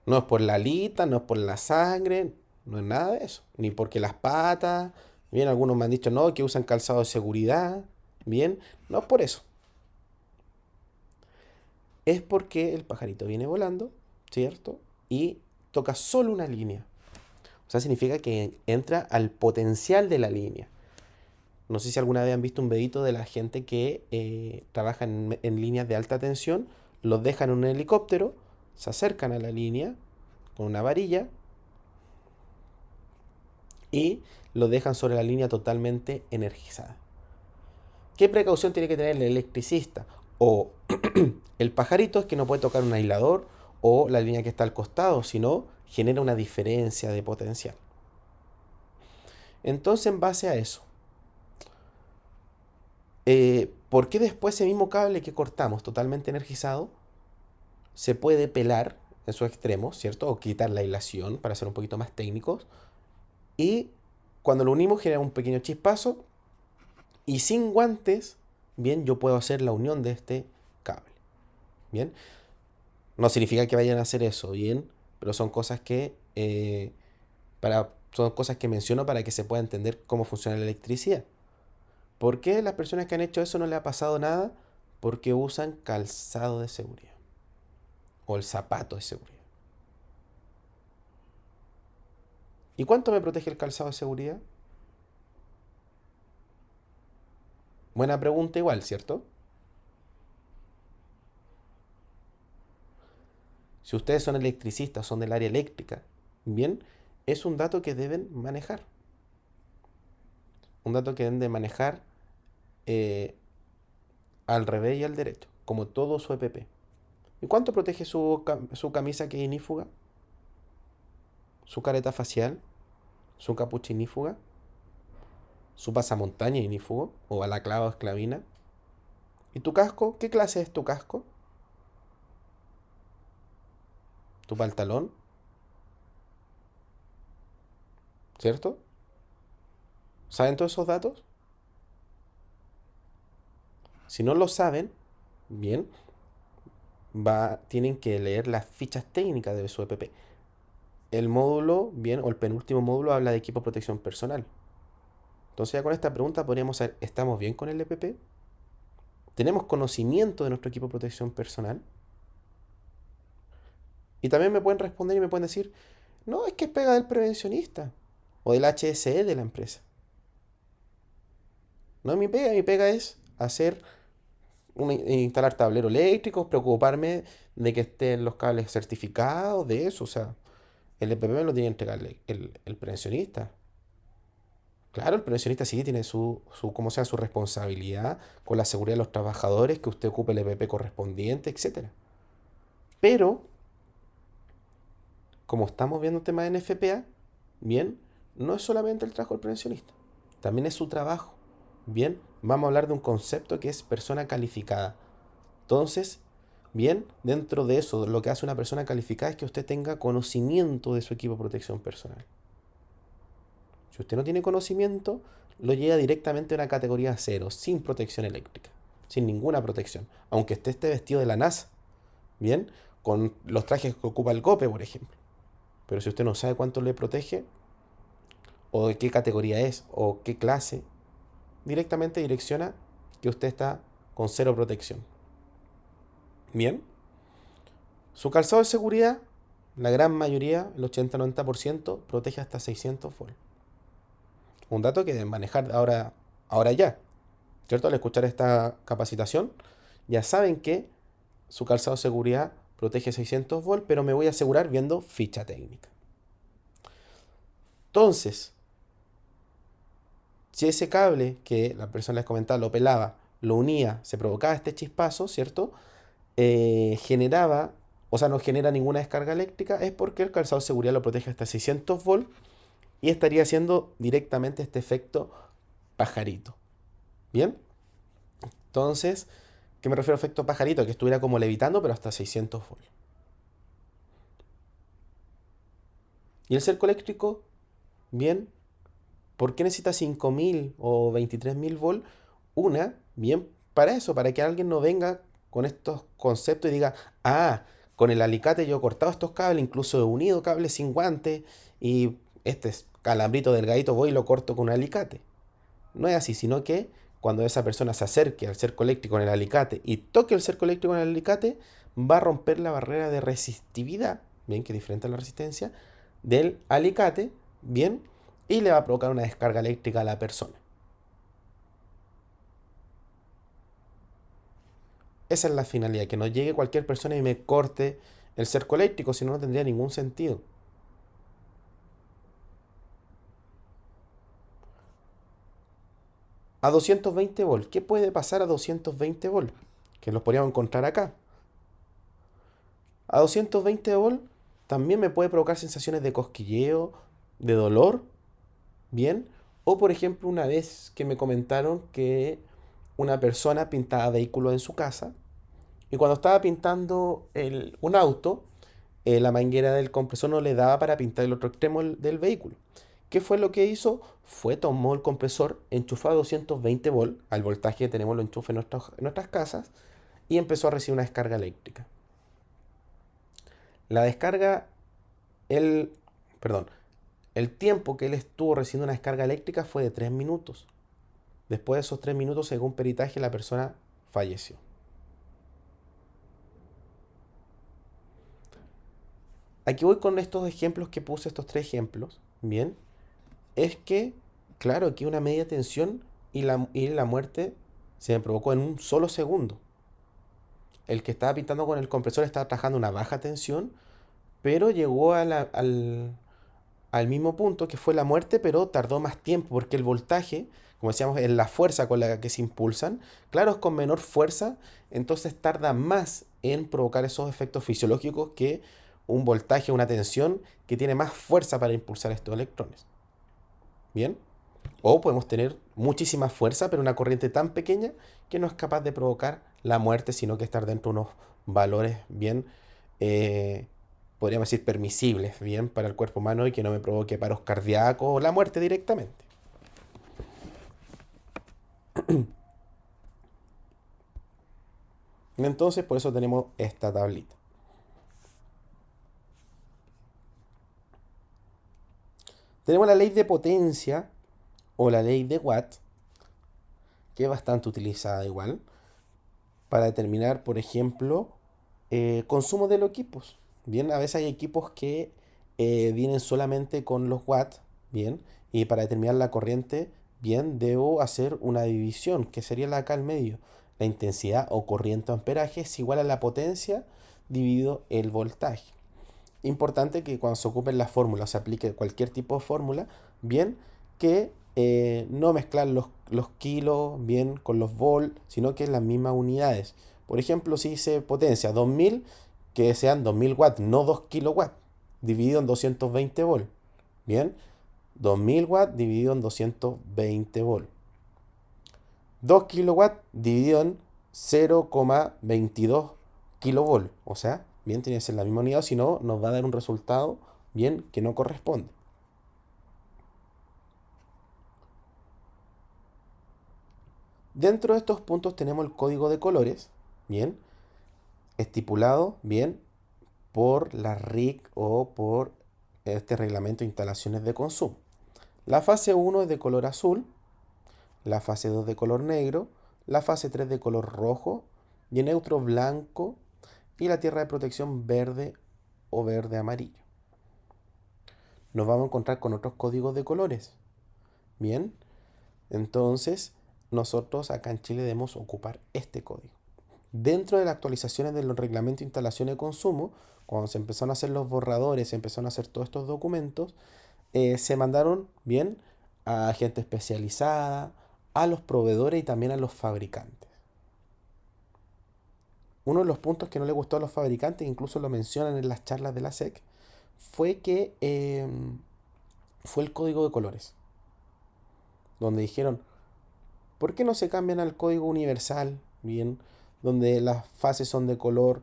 No es por la alita, no es por la sangre, no es nada de eso. Ni porque las patas, bien, algunos me han dicho no, que usan calzado de seguridad, bien, no es por eso. Es porque el pajarito viene volando, ¿cierto? Y toca solo una línea. O sea, significa que entra al potencial de la línea. No sé si alguna vez han visto un videito de la gente que trabaja en líneas de alta tensión, los dejan en un helicóptero, se acercan a la línea con una varilla y lo dejan sobre la línea totalmente energizada. ¿Qué precaución tiene que tener el electricista? O el pajarito es que no puede tocar un aislador o la línea que está al costado, sino genera una diferencia de potencial. Entonces, en base a eso, ¿por qué después ese mismo cable que cortamos totalmente energizado se puede pelar en sus extremos, ¿cierto? O quitar la aislación para ser un poquito más técnicos. Y cuando lo unimos genera un pequeño chispazo y sin guantes, bien, yo puedo hacer la unión de este cable. Bien, no significa que vayan a hacer eso, bien, pero son cosas que son cosas que menciono para que se pueda entender cómo funciona la electricidad. ¿Por qué las personas que han hecho eso no le ha pasado nada? Porque usan calzado de seguridad o el zapato de seguridad. ¿Y cuánto me protege el calzado de seguridad? Buena pregunta igual, ¿cierto? Si ustedes son electricistas, son del área eléctrica, bien, es un dato que deben manejar. Un dato que deben de manejar eh, al revés y al derecho, como todo su EPP. ¿Y cuánto protege su camisa que es inífuga? ¿Su careta facial? ¿Su capucha inífuga? ¿Su pasamontaña inífugo? ¿O balaclava o esclavina? ¿Y tu casco? ¿Qué clase es tu casco? ¿Tu pantalón? ¿Cierto? ¿Saben todos esos datos? Si no lo saben, bien, tienen que leer las fichas técnicas de su EPP. El módulo, bien, o el penúltimo módulo habla de equipo de protección personal. Entonces ya con esta pregunta podríamos saber, ¿estamos bien con el EPP? ¿Tenemos conocimiento de nuestro equipo de protección personal? Y también me pueden responder y me pueden decir, no, es que es pega del prevencionista o del HSE de la empresa. No es mi pega es instalar tableros eléctricos, preocuparme de que estén los cables certificados, de eso, o sea, el EPP me lo tiene que entregar el prevencionista. Claro, el prevencionista sí tiene como sea, su responsabilidad con la seguridad de los trabajadores, que usted ocupe el EPP correspondiente, etcétera. Pero, como estamos viendo un tema de NFPA, bien, no es solamente el trabajo del prevencionista, también es su trabajo. Bien, vamos a hablar de un concepto que es persona calificada. Entonces, Bien, dentro de eso, lo que hace una persona calificada es que usted tenga conocimiento de su equipo de protección personal. Si usted no tiene conocimiento, lo lleva directamente a una categoría 0, sin protección eléctrica, sin ninguna protección, aunque esté vestido de la NASA, bien, con los trajes que ocupa el GOPE, por ejemplo. Pero si usted no sabe cuánto le protege, o de qué categoría es, o qué clase, directamente direcciona que usted está con 0 protección. Bien, su calzado de seguridad, la gran mayoría, el 80-90%, protege hasta 600 volts. Un dato que deben manejar ahora ya, ¿cierto? Al escuchar esta capacitación, ya saben que su calzado de seguridad protege 600 volts, pero me voy a asegurar viendo ficha técnica. Entonces, si ese cable que la persona les comentaba lo pelaba, lo unía, se provocaba este chispazo, ¿cierto? Generaba, o sea, no genera ninguna descarga eléctrica, es porque el calzado de seguridad lo protege hasta 600 volts y estaría haciendo directamente este efecto pajarito. ¿Bien? Entonces, ¿qué me refiero a efecto pajarito? Que estuviera como levitando, pero hasta 600 volts. ¿Y el cerco eléctrico? Bien. ¿Por qué necesita 5000 o 23000 volts? Bien, para eso, para que alguien no venga con estos conceptos y diga, ah, con el alicate yo he cortado estos cables, incluso he unido cables sin guante y este calambrito delgadito voy y lo corto con un alicate. No es así, sino que cuando esa persona se acerque al cerco eléctrico con el alicate y toque el cerco eléctrico con el alicate, va a romper la barrera de resistividad, bien, que es diferente a la resistencia, del alicate, bien, y le va a provocar una descarga eléctrica a la persona. Esa es la finalidad, que no llegue cualquier persona y me corte el cerco eléctrico, si no, no tendría ningún sentido. A 220 volts, ¿qué puede pasar a 220 volts? Que los podríamos encontrar acá. A 220 volts también me puede provocar sensaciones de cosquilleo, de dolor, ¿bien? O por ejemplo, una vez que me comentaron que una persona pintaba vehículos en su casa y cuando estaba pintando un auto, la manguera del compresor no le daba para pintar el otro extremo del vehículo. ¿Qué fue lo que hizo? Tomó el compresor, enchufó a 220 volts, al voltaje que tenemos los enchufes en nuestras casas, y empezó a recibir una descarga eléctrica. La descarga, el, perdón, el tiempo que él estuvo recibiendo una descarga eléctrica fue de 3 minutos. Después de esos 3 minutos, según peritaje, la persona falleció. Aquí voy con estos ejemplos que puse, estos 3 ejemplos, ¿bien? Es que, claro, aquí una media tensión y la muerte se me provocó en un solo segundo. El que estaba pintando con el compresor estaba trabajando una baja tensión, pero llegó al mismo punto que fue la muerte, pero tardó más tiempo porque el voltaje, como decíamos, es la fuerza con la que se impulsan, claro, es con menor fuerza, entonces tarda más en provocar esos efectos fisiológicos que un voltaje, una tensión que tiene más fuerza para impulsar estos electrones. ¿Bien? O podemos tener muchísima fuerza, pero una corriente tan pequeña que no es capaz de provocar la muerte, sino que estar dentro de unos valores bien, eh, podríamos decir, permisibles, bien, para el cuerpo humano y que no me provoque paros cardíacos o la muerte directamente. Entonces, por eso tenemos esta tablita. Tenemos la ley de potencia o la ley de Watt, que es bastante utilizada igual, para determinar, por ejemplo, consumo de los equipos. Bien, a veces hay equipos que vienen solamente con los watts, bien, y para determinar la corriente, bien, debo hacer una división, que sería la acá al medio. La intensidad o corriente o amperaje es igual a la potencia dividido el voltaje. Importante que cuando se ocupen las fórmulas, se aplique cualquier tipo de fórmula, bien, que no mezclar los kilos, bien, con los volts, sino que las mismas unidades. Por ejemplo, si dice potencia 2000, que sean 2000 watts, no 2 kilowatts, dividido en 220 volts. Bien, 2000 watts dividido en 220 volts. 2 kilowatts dividido en 0,22 kilovolt. O sea, bien, tiene que ser la misma unidad, si no, nos va a dar un resultado, bien, que no corresponde. Dentro de estos puntos tenemos el código de colores, bien, estipulado, bien, por la RIC o por este reglamento de instalaciones de consumo. La fase 1 es de color azul, la fase 2 de color negro, la fase 3 de color rojo y el neutro blanco y la tierra de protección verde o verde amarillo. Nos vamos a encontrar con otros códigos de colores. Bien, entonces nosotros acá en Chile debemos ocupar este código. Dentro de las actualizaciones del reglamento de instalación de consumo, cuando se empezaron a hacer los borradores, se empezaron a hacer todos estos documentos, se mandaron bien a gente especializada, a los proveedores y también a los fabricantes. Uno de los puntos que no le gustó a los fabricantes, incluso lo mencionan en las charlas de la SEC, fue que fue el código de colores, donde dijeron, ¿por qué no se cambian al código universal? Bien, donde las fases son de color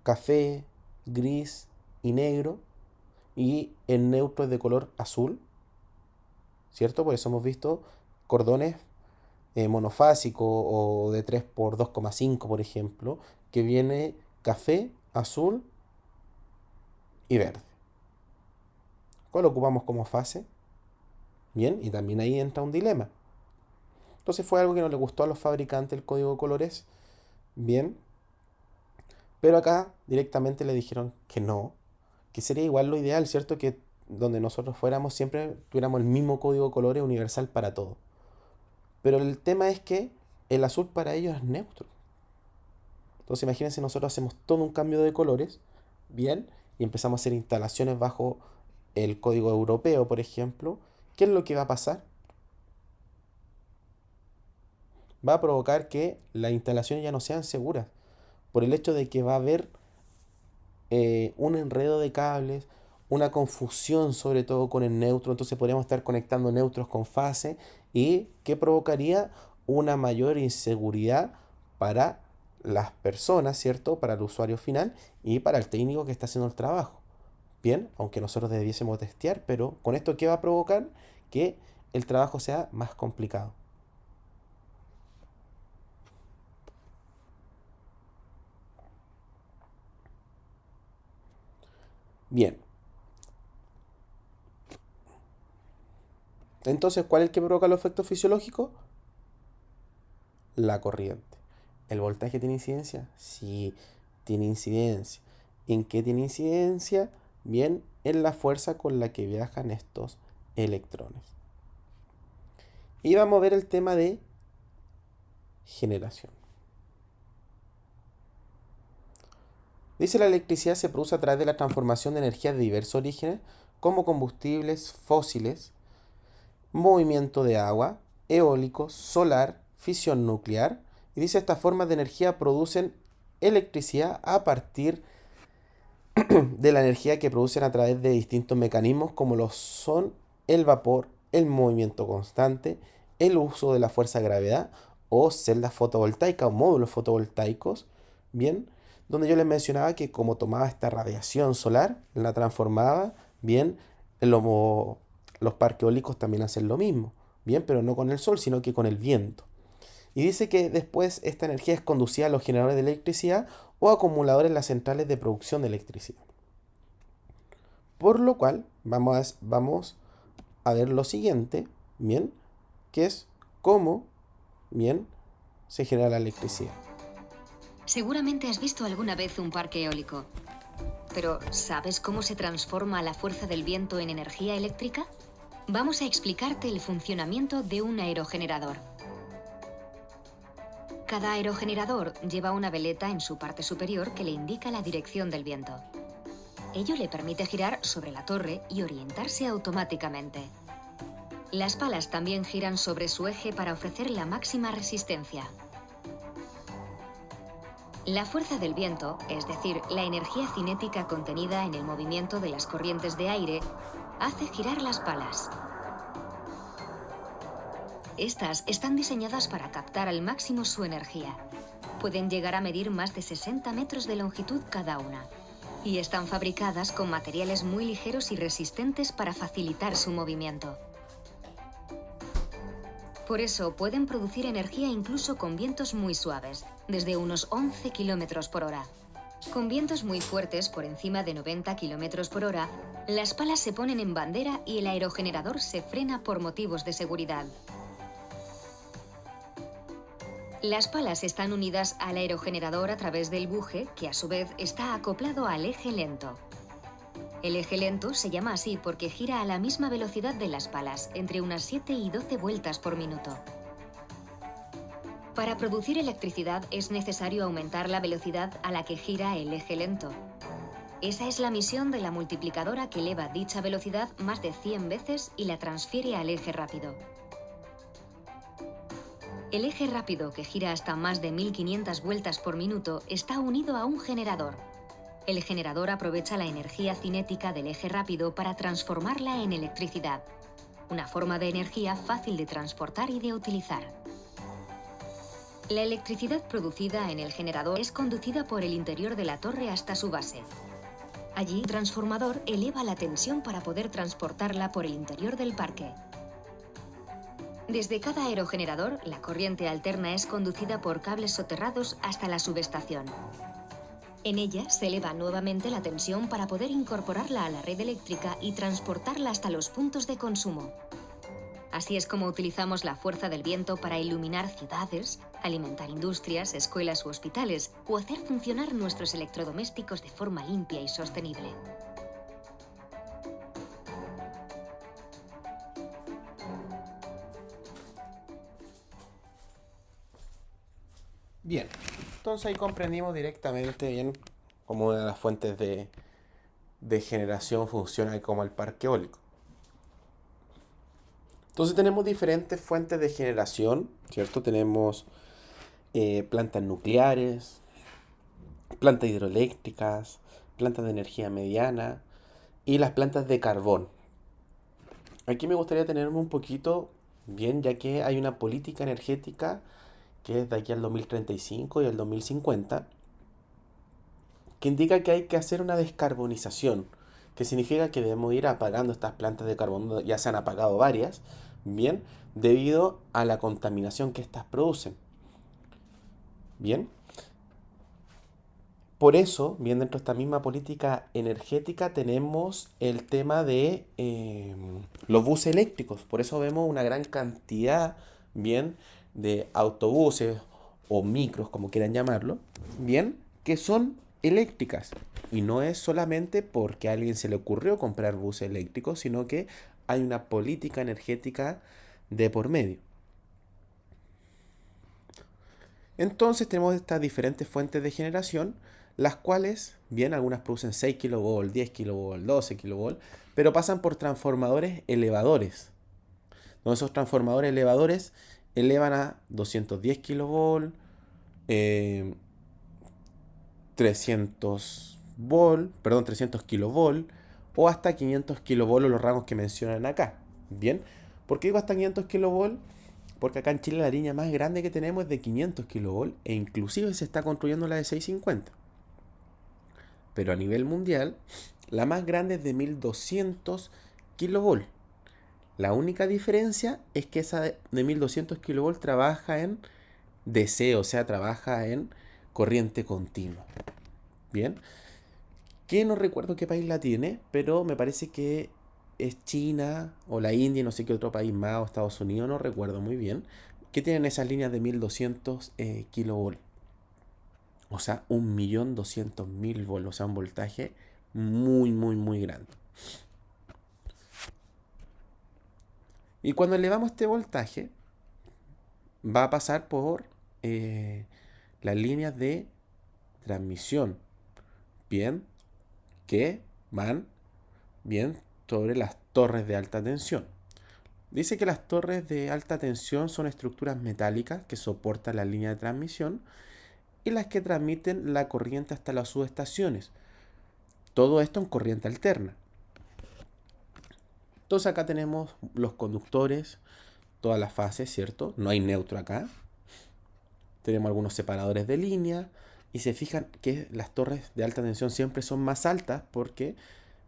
café, gris y negro, y el neutro es de color azul, ¿cierto? Por eso hemos visto cordones monofásicos o de 3 por 2,5, por ejemplo, que viene café, azul y verde. ¿Cuál ocupamos como fase? Bien, y también ahí entra un dilema. Entonces fue algo que no le gustó a los fabricantes el código de colores, bien, pero acá directamente le dijeron que no, que sería igual lo ideal, ¿cierto? Que donde nosotros fuéramos siempre tuviéramos el mismo código de colores universal para todo. Pero el tema es que el azul para ellos es neutro. Entonces imagínense, nosotros hacemos todo un cambio de colores, bien, y empezamos a hacer instalaciones bajo el código europeo, por ejemplo. ¿Qué es lo que va a pasar? Va a provocar que las instalaciones ya no sean seguras, por el hecho de que va a haber un enredo de cables, una confusión sobre todo con el neutro, entonces podríamos estar conectando neutros con fase y que provocaría una mayor inseguridad para las personas, ¿cierto? Para el usuario final y para el técnico que está haciendo el trabajo. Bien, aunque nosotros debiésemos testear, pero con esto, ¿qué va a provocar? Que el trabajo sea más complicado. Bien, entonces, ¿cuál es el que provoca los efectos fisiológicos? La corriente. ¿El voltaje tiene incidencia? Sí, tiene incidencia. ¿En qué tiene incidencia? Bien, en la fuerza con la que viajan estos electrones. Y vamos a ver el tema de generación. Dice, la electricidad se produce a través de la transformación de energías de diversos orígenes, como combustibles fósiles, movimiento de agua, eólico, solar, fisión nuclear. Y dice, estas formas de energía producen electricidad a partir de la energía que producen a través de distintos mecanismos como lo son el vapor, el movimiento constante, el uso de la fuerza de gravedad o celdas fotovoltaicas o módulos fotovoltaicos, bien, donde yo les mencionaba que como tomaba esta radiación solar, la transformaba, bien, los parques eólicos también hacen lo mismo, bien, pero no con el sol, sino que con el viento. Y dice que después esta energía es conducida a los generadores de electricidad o acumuladores en las centrales de producción de electricidad. Por lo cual vamos a ver lo siguiente, bien, que es cómo, bien, se genera la electricidad. Seguramente has visto alguna vez un parque eólico. Pero, ¿sabes cómo se transforma la fuerza del viento en energía eléctrica? Vamos a explicarte el funcionamiento de un aerogenerador. Cada aerogenerador lleva una veleta en su parte superior que le indica la dirección del viento. Ello le permite girar sobre la torre y orientarse automáticamente. Las palas también giran sobre su eje para ofrecer la máxima resistencia. La fuerza del viento, es decir, la energía cinética contenida en el movimiento de las corrientes de aire, hace girar las palas. Estas están diseñadas para captar al máximo su energía. pueden llegar a medir más de 60 metros de longitud cada una. Y están fabricadas con materiales muy ligeros y resistentes para facilitar su movimiento. Por eso pueden producir energía incluso con vientos muy suaves, desde unos 11 kilómetros por hora. Con vientos muy fuertes, por encima de 90 kilómetros por hora, las palas se ponen en bandera y el aerogenerador se frena por motivos de seguridad. Las palas están unidas al aerogenerador a través del buje, que a su vez está acoplado al eje lento. El eje lento se llama así porque gira a la misma velocidad de las palas, entre unas 7 y 12 vueltas por minuto. Para producir electricidad es necesario aumentar la velocidad a la que gira el eje lento. Esa es la misión de la multiplicadora que eleva dicha velocidad más de 100 veces y la transfiere al eje rápido. El eje rápido, que gira hasta más de 1500 vueltas por minuto, está unido a un generador. El generador aprovecha la energía cinética del eje rápido para transformarla en electricidad, una forma de energía fácil de transportar y de utilizar. La electricidad producida en el generador es conducida por el interior de la torre hasta su base. Allí, el transformador eleva la tensión para poder transportarla por el interior del parque. Desde cada aerogenerador, la corriente alterna es conducida por cables soterrados hasta la subestación. En ella se eleva nuevamente la tensión para poder incorporarla a la red eléctrica y transportarla hasta los puntos de consumo. Así es como utilizamos la fuerza del viento para iluminar ciudades, alimentar industrias, escuelas u hospitales, o hacer funcionar nuestros electrodomésticos de forma limpia y sostenible. Bien, entonces ahí comprendimos directamente bien cómo una de las fuentes de generación funciona como el parque eólico. Entonces tenemos diferentes fuentes de generación, ¿cierto? Tenemos plantas nucleares, plantas hidroeléctricas, plantas de energía mediana y las plantas de carbón. Aquí me gustaría tenerme un poquito bien, ya que hay una política energética que es de aquí al 2035 y al 2050, que indica que hay que hacer una descarbonización, que significa que debemos ir apagando estas plantas de carbón, ya se han apagado varias, bien, debido a la contaminación que estas producen. Bien, por eso, bien dentro de esta misma política energética tenemos el tema de los buses eléctricos. Por eso vemos una gran cantidad, bien, de autobuses o micros, como quieran llamarlo, bien, que son eléctricas. Y no es solamente porque a alguien se le ocurrió comprar buses eléctricos, sino que hay una política energética de por medio. Entonces tenemos estas diferentes fuentes de generación, las cuales, bien, algunas producen 6 kV, 10 kV, 12 kV, pero pasan por transformadores elevadores. Donde esos transformadores elevadores elevan a 210 kV, 300 kV o hasta 500 kV, los rangos que mencionan acá. Bien, ¿por qué digo hasta 500 kV? Porque acá en Chile la línea más grande que tenemos es de 500 kV e inclusive se está construyendo la de 650. Pero a nivel mundial, la más grande es de 1200 kV. La única diferencia es que esa de 1200 kV trabaja en DC, o sea, trabaja en corriente continua. Bien, que no recuerdo qué país la tiene, pero me parece que es China o la India, no sé qué otro país más, o Estados Unidos, no recuerdo muy bien, que tienen esas líneas de 1200 kV. O sea, 1.200.000 volts, o sea, un voltaje muy, muy, muy grande. Y cuando elevamos este voltaje, va a pasar por las líneas de transmisión, bien, que van, bien, sobre las torres de alta tensión. Dice que las torres de alta tensión son estructuras metálicas que soportan la línea de transmisión y las que transmiten la corriente hasta las subestaciones. Todo esto en corriente alterna. Entonces acá tenemos los conductores, todas las fases, ¿cierto? No hay neutro acá. tenemos algunos separadores de línea, y se fijan que las torres de alta tensión siempre son más altas porque,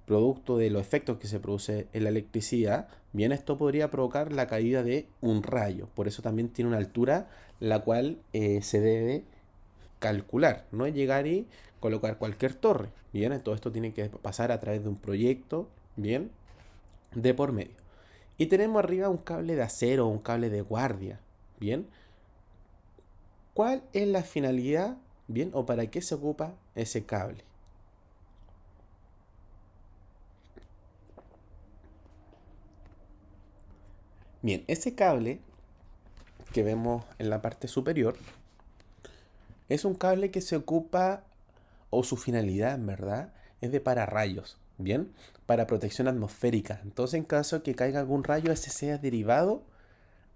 producto de los efectos que se produce en la electricidad, bien, esto podría provocar la caída de un rayo. Por eso también tiene una altura la cual se debe calcular. No es llegar y colocar cualquier torre. Bien, todo esto tiene que pasar a través de un proyecto, bien, de por medio. Y tenemos arriba un cable de acero, un cable de guardia. Bien, ¿cuál es la finalidad, bien, o para qué se ocupa ese cable? Bien, ese cable que vemos en la parte superior es un cable que se ocupa, o su finalidad en verdad, es de pararrayos, ¿bien? Para protección atmosférica. Entonces, en caso de que caiga algún rayo, ese sea derivado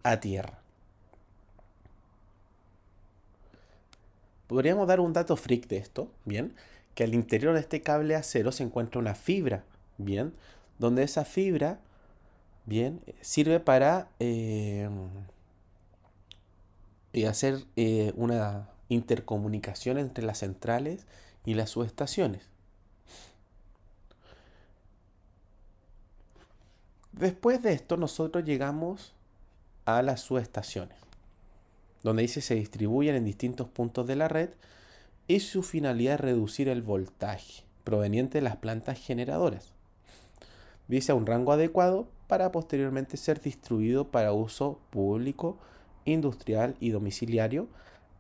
a tierra. Podríamos dar un dato freak de esto, ¿bien? Que al interior de este cable acero se encuentra una fibra, ¿bien? Donde esa fibra, ¿bien? Sirve para hacer una intercomunicación entre las centrales y las subestaciones. Después de esto, nosotros llegamos a las subestaciones, donde dice se distribuyen en distintos puntos de la red y su finalidad es reducir el voltaje proveniente de las plantas generadoras. Dice a un rango adecuado para posteriormente ser distribuido para uso público, industrial y domiciliario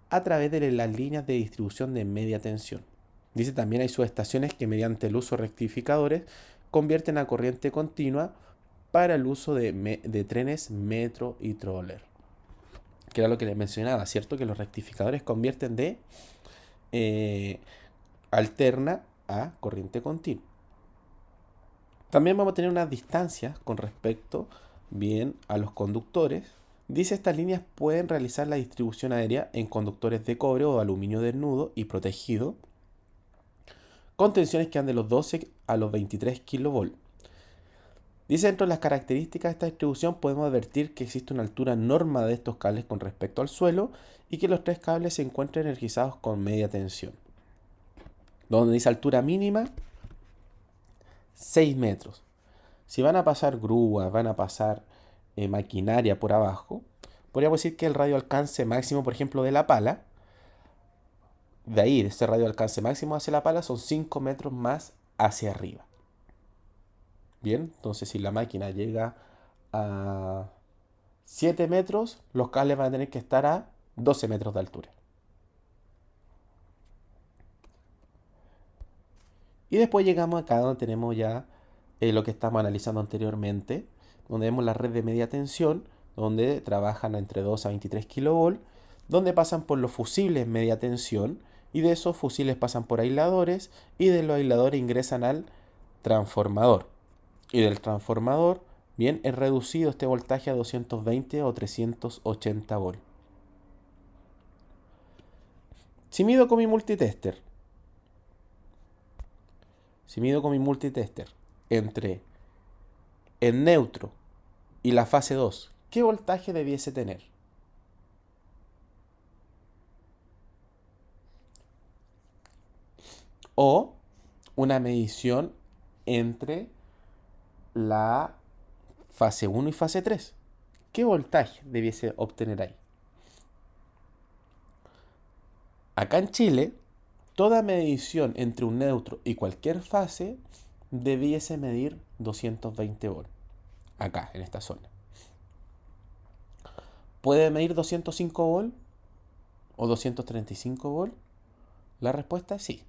a través de las líneas de distribución de media tensión. Dice también hay subestaciones que mediante el uso de rectificadores convierten a corriente continua para el uso de trenes, metro y troller. Que era lo que les mencionaba, ¿cierto? Que los rectificadores convierten de alterna a corriente continua. También vamos a tener unas distancias con respecto, bien, a los conductores. Dice estas líneas pueden realizar la distribución aérea en conductores de cobre o de aluminio desnudo y protegido, con tensiones que van de los 12 a los 23 kV. Dice dentro de las características de esta distribución podemos advertir que existe una altura norma de estos cables con respecto al suelo y que los tres cables se encuentran energizados con media tensión. Donde dice altura mínima 6 metros. Si van a pasar grúas, van a pasar maquinaria por abajo, podríamos decir que el radio alcance máximo, por ejemplo, de la pala, de ahí, de ese radio alcance máximo hacia la pala, son 5 metros más hacia arriba. Bien, entonces si la máquina llega a 7 metros, los cables van a tener que estar a 12 metros de altura. Y después llegamos acá donde tenemos ya lo que estamos analizando anteriormente, donde vemos la red de media tensión, donde trabajan entre 2 a 23 kV, donde pasan por los fusibles media tensión, y de esos fusibles pasan por aisladores, y de los aisladores ingresan al transformador. Y del transformador, bien, es reducido este voltaje a 220 o 380 volts. Si mido con mi multitester entre el neutro y la fase 2, ¿qué voltaje debiese tener? O una medición entre la fase 1 y fase 3. ¿Qué voltaje debiese obtener ahí? Acá en Chile, toda medición entre un neutro y cualquier fase debiese medir 220 volts. Acá, en esta zona. ¿Puede medir 205 volts o 235 volts? La respuesta es sí.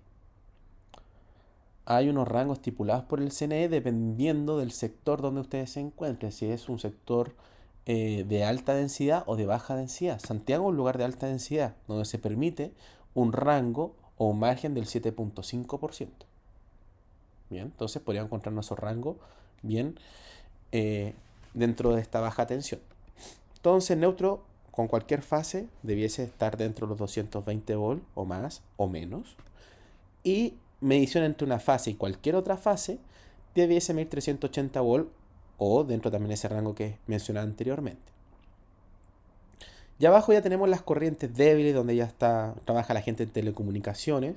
Hay unos rangos estipulados por el CNE dependiendo del sector donde ustedes se encuentren. Si es un sector de alta densidad o de baja densidad. Santiago es un lugar de alta densidad donde se permite un rango o un margen del 7.5%. Bien, entonces podríamos encontrar nuestro rango bien dentro de esta baja tensión. Entonces neutro con cualquier fase debiese estar dentro de los 220 volts o más o menos. Y medición entre una fase y cualquier otra fase debiese medir 380 volts o dentro también de ese rango que mencionaba anteriormente. Y abajo ya tenemos las corrientes débiles, donde ya trabaja la gente en telecomunicaciones.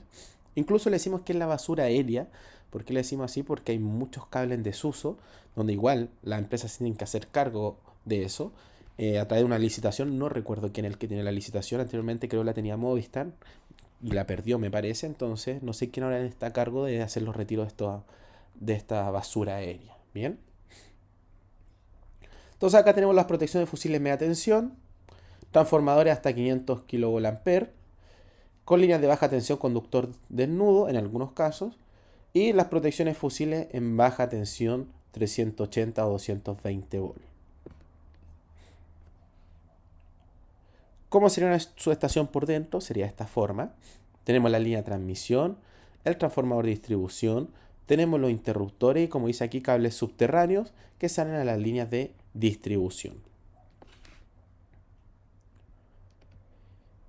Incluso le decimos que es la basura aérea. ¿Por qué le decimos así? Porque hay muchos cables en desuso, donde igual las empresas tienen que hacer cargo de eso. A través de una licitación, no recuerdo quién es el que tiene la licitación, anteriormente creo que la tenía Movistar y la perdió me parece, entonces no sé quién ahora está a cargo de hacer los retiros de esta basura aérea. Bien. Entonces acá tenemos las protecciones de fusiles media tensión, transformadores hasta 500 kVA, con líneas de baja tensión conductor desnudo en algunos casos, y las protecciones fusiles en baja tensión 380 o 220 volts. ¿Cómo sería una subestación por dentro? Sería de esta forma. Tenemos la línea de transmisión, el transformador de distribución, tenemos los interruptores y, como dice aquí, cables subterráneos que salen a las líneas de distribución.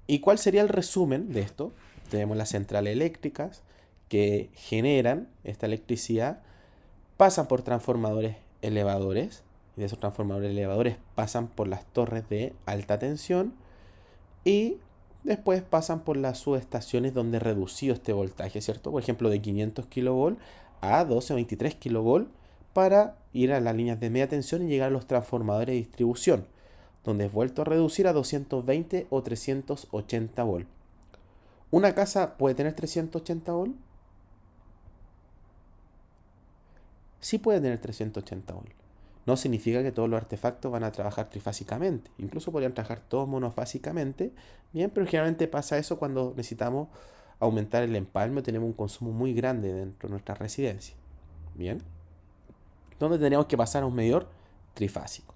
¿Y cuál sería el resumen de esto? Tenemos las centrales eléctricas que generan esta electricidad, pasan por transformadores elevadores, y de esos transformadores elevadores pasan por las torres de alta tensión y después pasan por las subestaciones donde es reducido este voltaje, ¿cierto? Por ejemplo, de 500 kV a 12 o 23 kV para ir a las líneas de media tensión y llegar a los transformadores de distribución, donde es vuelto a reducir a 220 o 380 volts. ¿Una casa puede tener 380 volts? Sí puede tener 380 volts. No significa que todos los artefactos van a trabajar trifásicamente. Incluso podrían trabajar todos monofásicamente. Bien, pero generalmente pasa eso cuando necesitamos aumentar el empalme o tenemos un consumo muy grande dentro de nuestra residencia. Bien. Donde tendríamos que pasar a un medidor trifásico.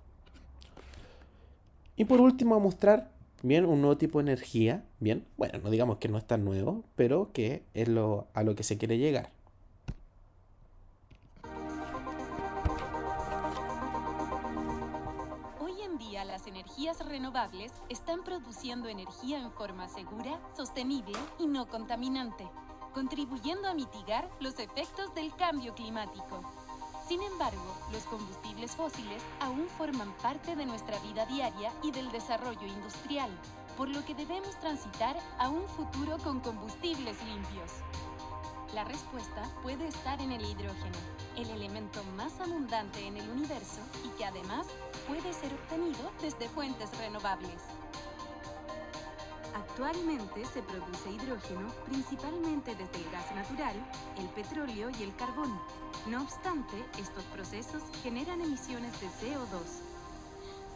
Y por último, a mostrar bien un nuevo tipo de energía. Bien, bueno, no digamos que no es tan nuevo, pero que es a lo que se quiere llegar. Las energías renovables están produciendo energía en forma segura, sostenible y no contaminante, contribuyendo a mitigar los efectos del cambio climático. Sin embargo, los combustibles fósiles aún forman parte de nuestra vida diaria y del desarrollo industrial, por lo que debemos transitar a un futuro con combustibles limpios. La respuesta puede estar en el hidrógeno, el elemento más abundante en el universo y que además puede ser obtenido desde fuentes renovables. Actualmente se produce hidrógeno principalmente desde el gas natural, el petróleo y el carbón. No obstante, estos procesos generan emisiones de CO2.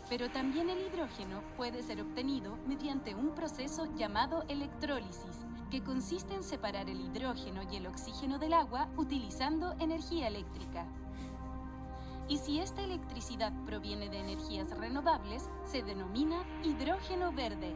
Pero también el hidrógeno puede ser obtenido mediante un proceso llamado electrólisis, que consiste en separar el hidrógeno y el oxígeno del agua utilizando energía eléctrica. Y si esta electricidad proviene de energías renovables, se denomina hidrógeno verde.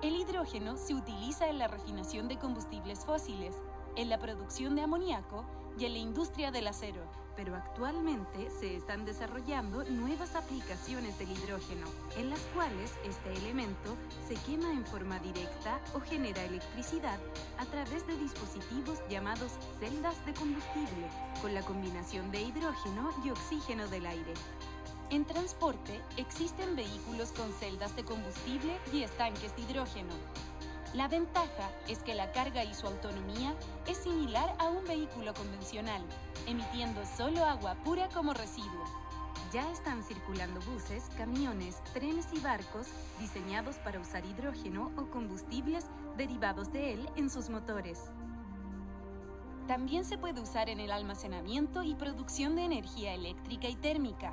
El hidrógeno se utiliza en la refinación de combustibles fósiles, en la producción de amoníaco y en la industria del acero. Pero actualmente se están desarrollando nuevas aplicaciones del hidrógeno, en las cuales este elemento se quema en forma directa o genera electricidad a través de dispositivos llamados celdas de combustible, con la combinación de hidrógeno y oxígeno del aire. En transporte, existen vehículos con celdas de combustible y estanques de hidrógeno. La ventaja es que la carga y su autonomía es similar a un vehículo convencional, emitiendo solo agua pura como residuo. Ya están circulando buses, camiones, trenes y barcos diseñados para usar hidrógeno o combustibles derivados de él en sus motores. También se puede usar en el almacenamiento y producción de energía eléctrica y térmica,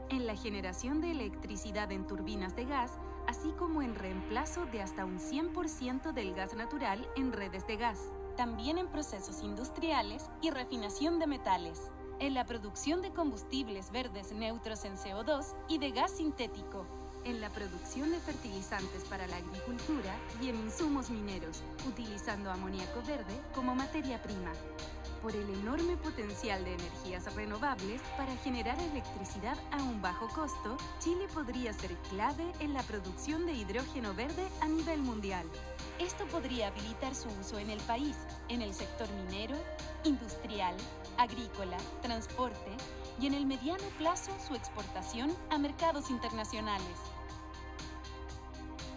en la generación de electricidad en turbinas de gas, así como en reemplazo de hasta un 100% del gas natural en redes de gas. También en procesos industriales y refinación de metales, en la producción de combustibles verdes neutros en CO2 y de gas sintético, en la producción de fertilizantes para la agricultura y en insumos mineros, utilizando amoníaco verde como materia prima. Por el enorme potencial de energías renovables para generar electricidad a un bajo costo, Chile podría ser clave en la producción de hidrógeno verde a nivel mundial. Esto podría habilitar su uso en el país, en el sector minero, industrial, agrícola, transporte y en el mediano plazo su exportación a mercados internacionales.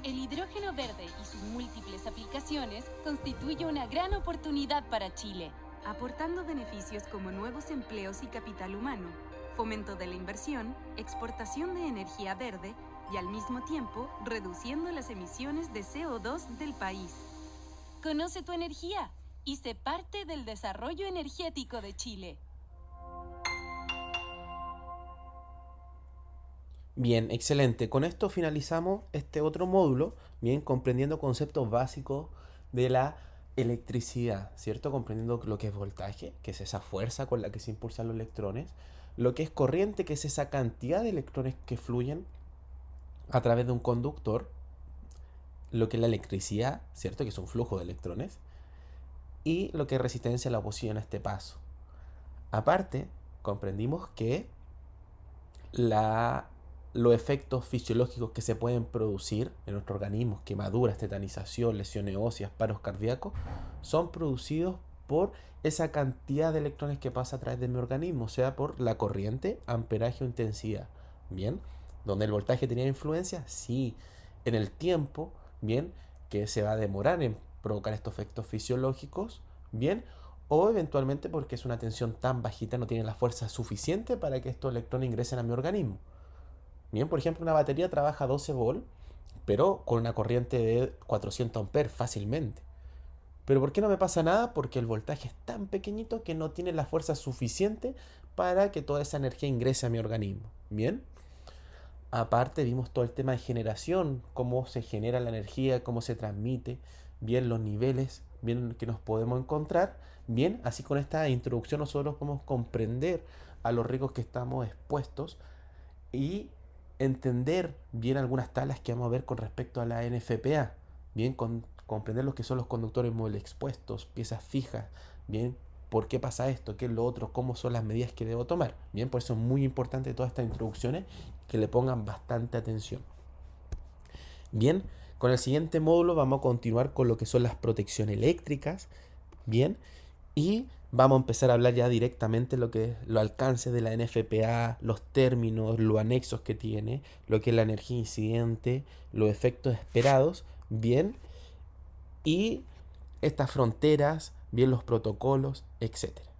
El hidrógeno verde y sus múltiples aplicaciones constituye una gran oportunidad para Chile, aportando beneficios como nuevos empleos y capital humano, fomento de la inversión, exportación de energía verde y al mismo tiempo reduciendo las emisiones de CO2 del país. Conoce tu energía y sé parte del desarrollo energético de Chile. Bien, excelente. Con esto finalizamos este otro módulo, bien, comprendiendo conceptos básicos de la electricidad, ¿cierto? Comprendiendo lo que es voltaje, que es esa fuerza con la que se impulsan los electrones, lo que es corriente, que es esa cantidad de electrones que fluyen a través de un conductor, lo que es la electricidad, ¿cierto? Que es un flujo de electrones, y lo que es resistencia a la oposición a este paso. Aparte, comprendimos que los efectos fisiológicos que se pueden producir en nuestro organismo, quemaduras, tetanización, lesiones óseas, paros cardíacos, son producidos por esa cantidad de electrones que pasa a través de mi organismo, o sea, por la corriente, amperaje o intensidad. Bien, ¿donde el voltaje tenía influencia? Sí, en el tiempo, bien, que se va a demorar en provocar estos efectos fisiológicos, bien, o eventualmente porque es una tensión tan bajita, no tiene la fuerza suficiente para que estos electrones ingresen a mi organismo. Bien, por ejemplo, una batería trabaja a 12 volt, pero con una corriente de 400 amperes fácilmente. ¿Pero por qué no me pasa nada? Porque el voltaje es tan pequeñito que no tiene la fuerza suficiente para que toda esa energía ingrese a mi organismo. Bien. Aparte vimos todo el tema de generación, cómo se genera la energía, cómo se transmite, bien los niveles, bien que nos podemos encontrar. Bien, así con esta introducción nosotros podemos comprender a los riesgos que estamos expuestos y entender bien algunas tablas que vamos a ver con respecto a la NFPA. Bien, comprender lo que son los conductores móviles expuestos, piezas fijas, bien, por qué pasa esto, qué es lo otro, cómo son las medidas que debo tomar. Bien, por eso es muy importante todas estas introducciones que le pongan bastante atención. Bien, con el siguiente módulo vamos a continuar con lo que son las protecciones eléctricas. Bien, y vamos a empezar a hablar ya directamente lo que es los alcances de la NFPA, los términos, los anexos que tiene, lo que es la energía incidente, los efectos esperados, bien, y estas fronteras, bien los protocolos, etcétera.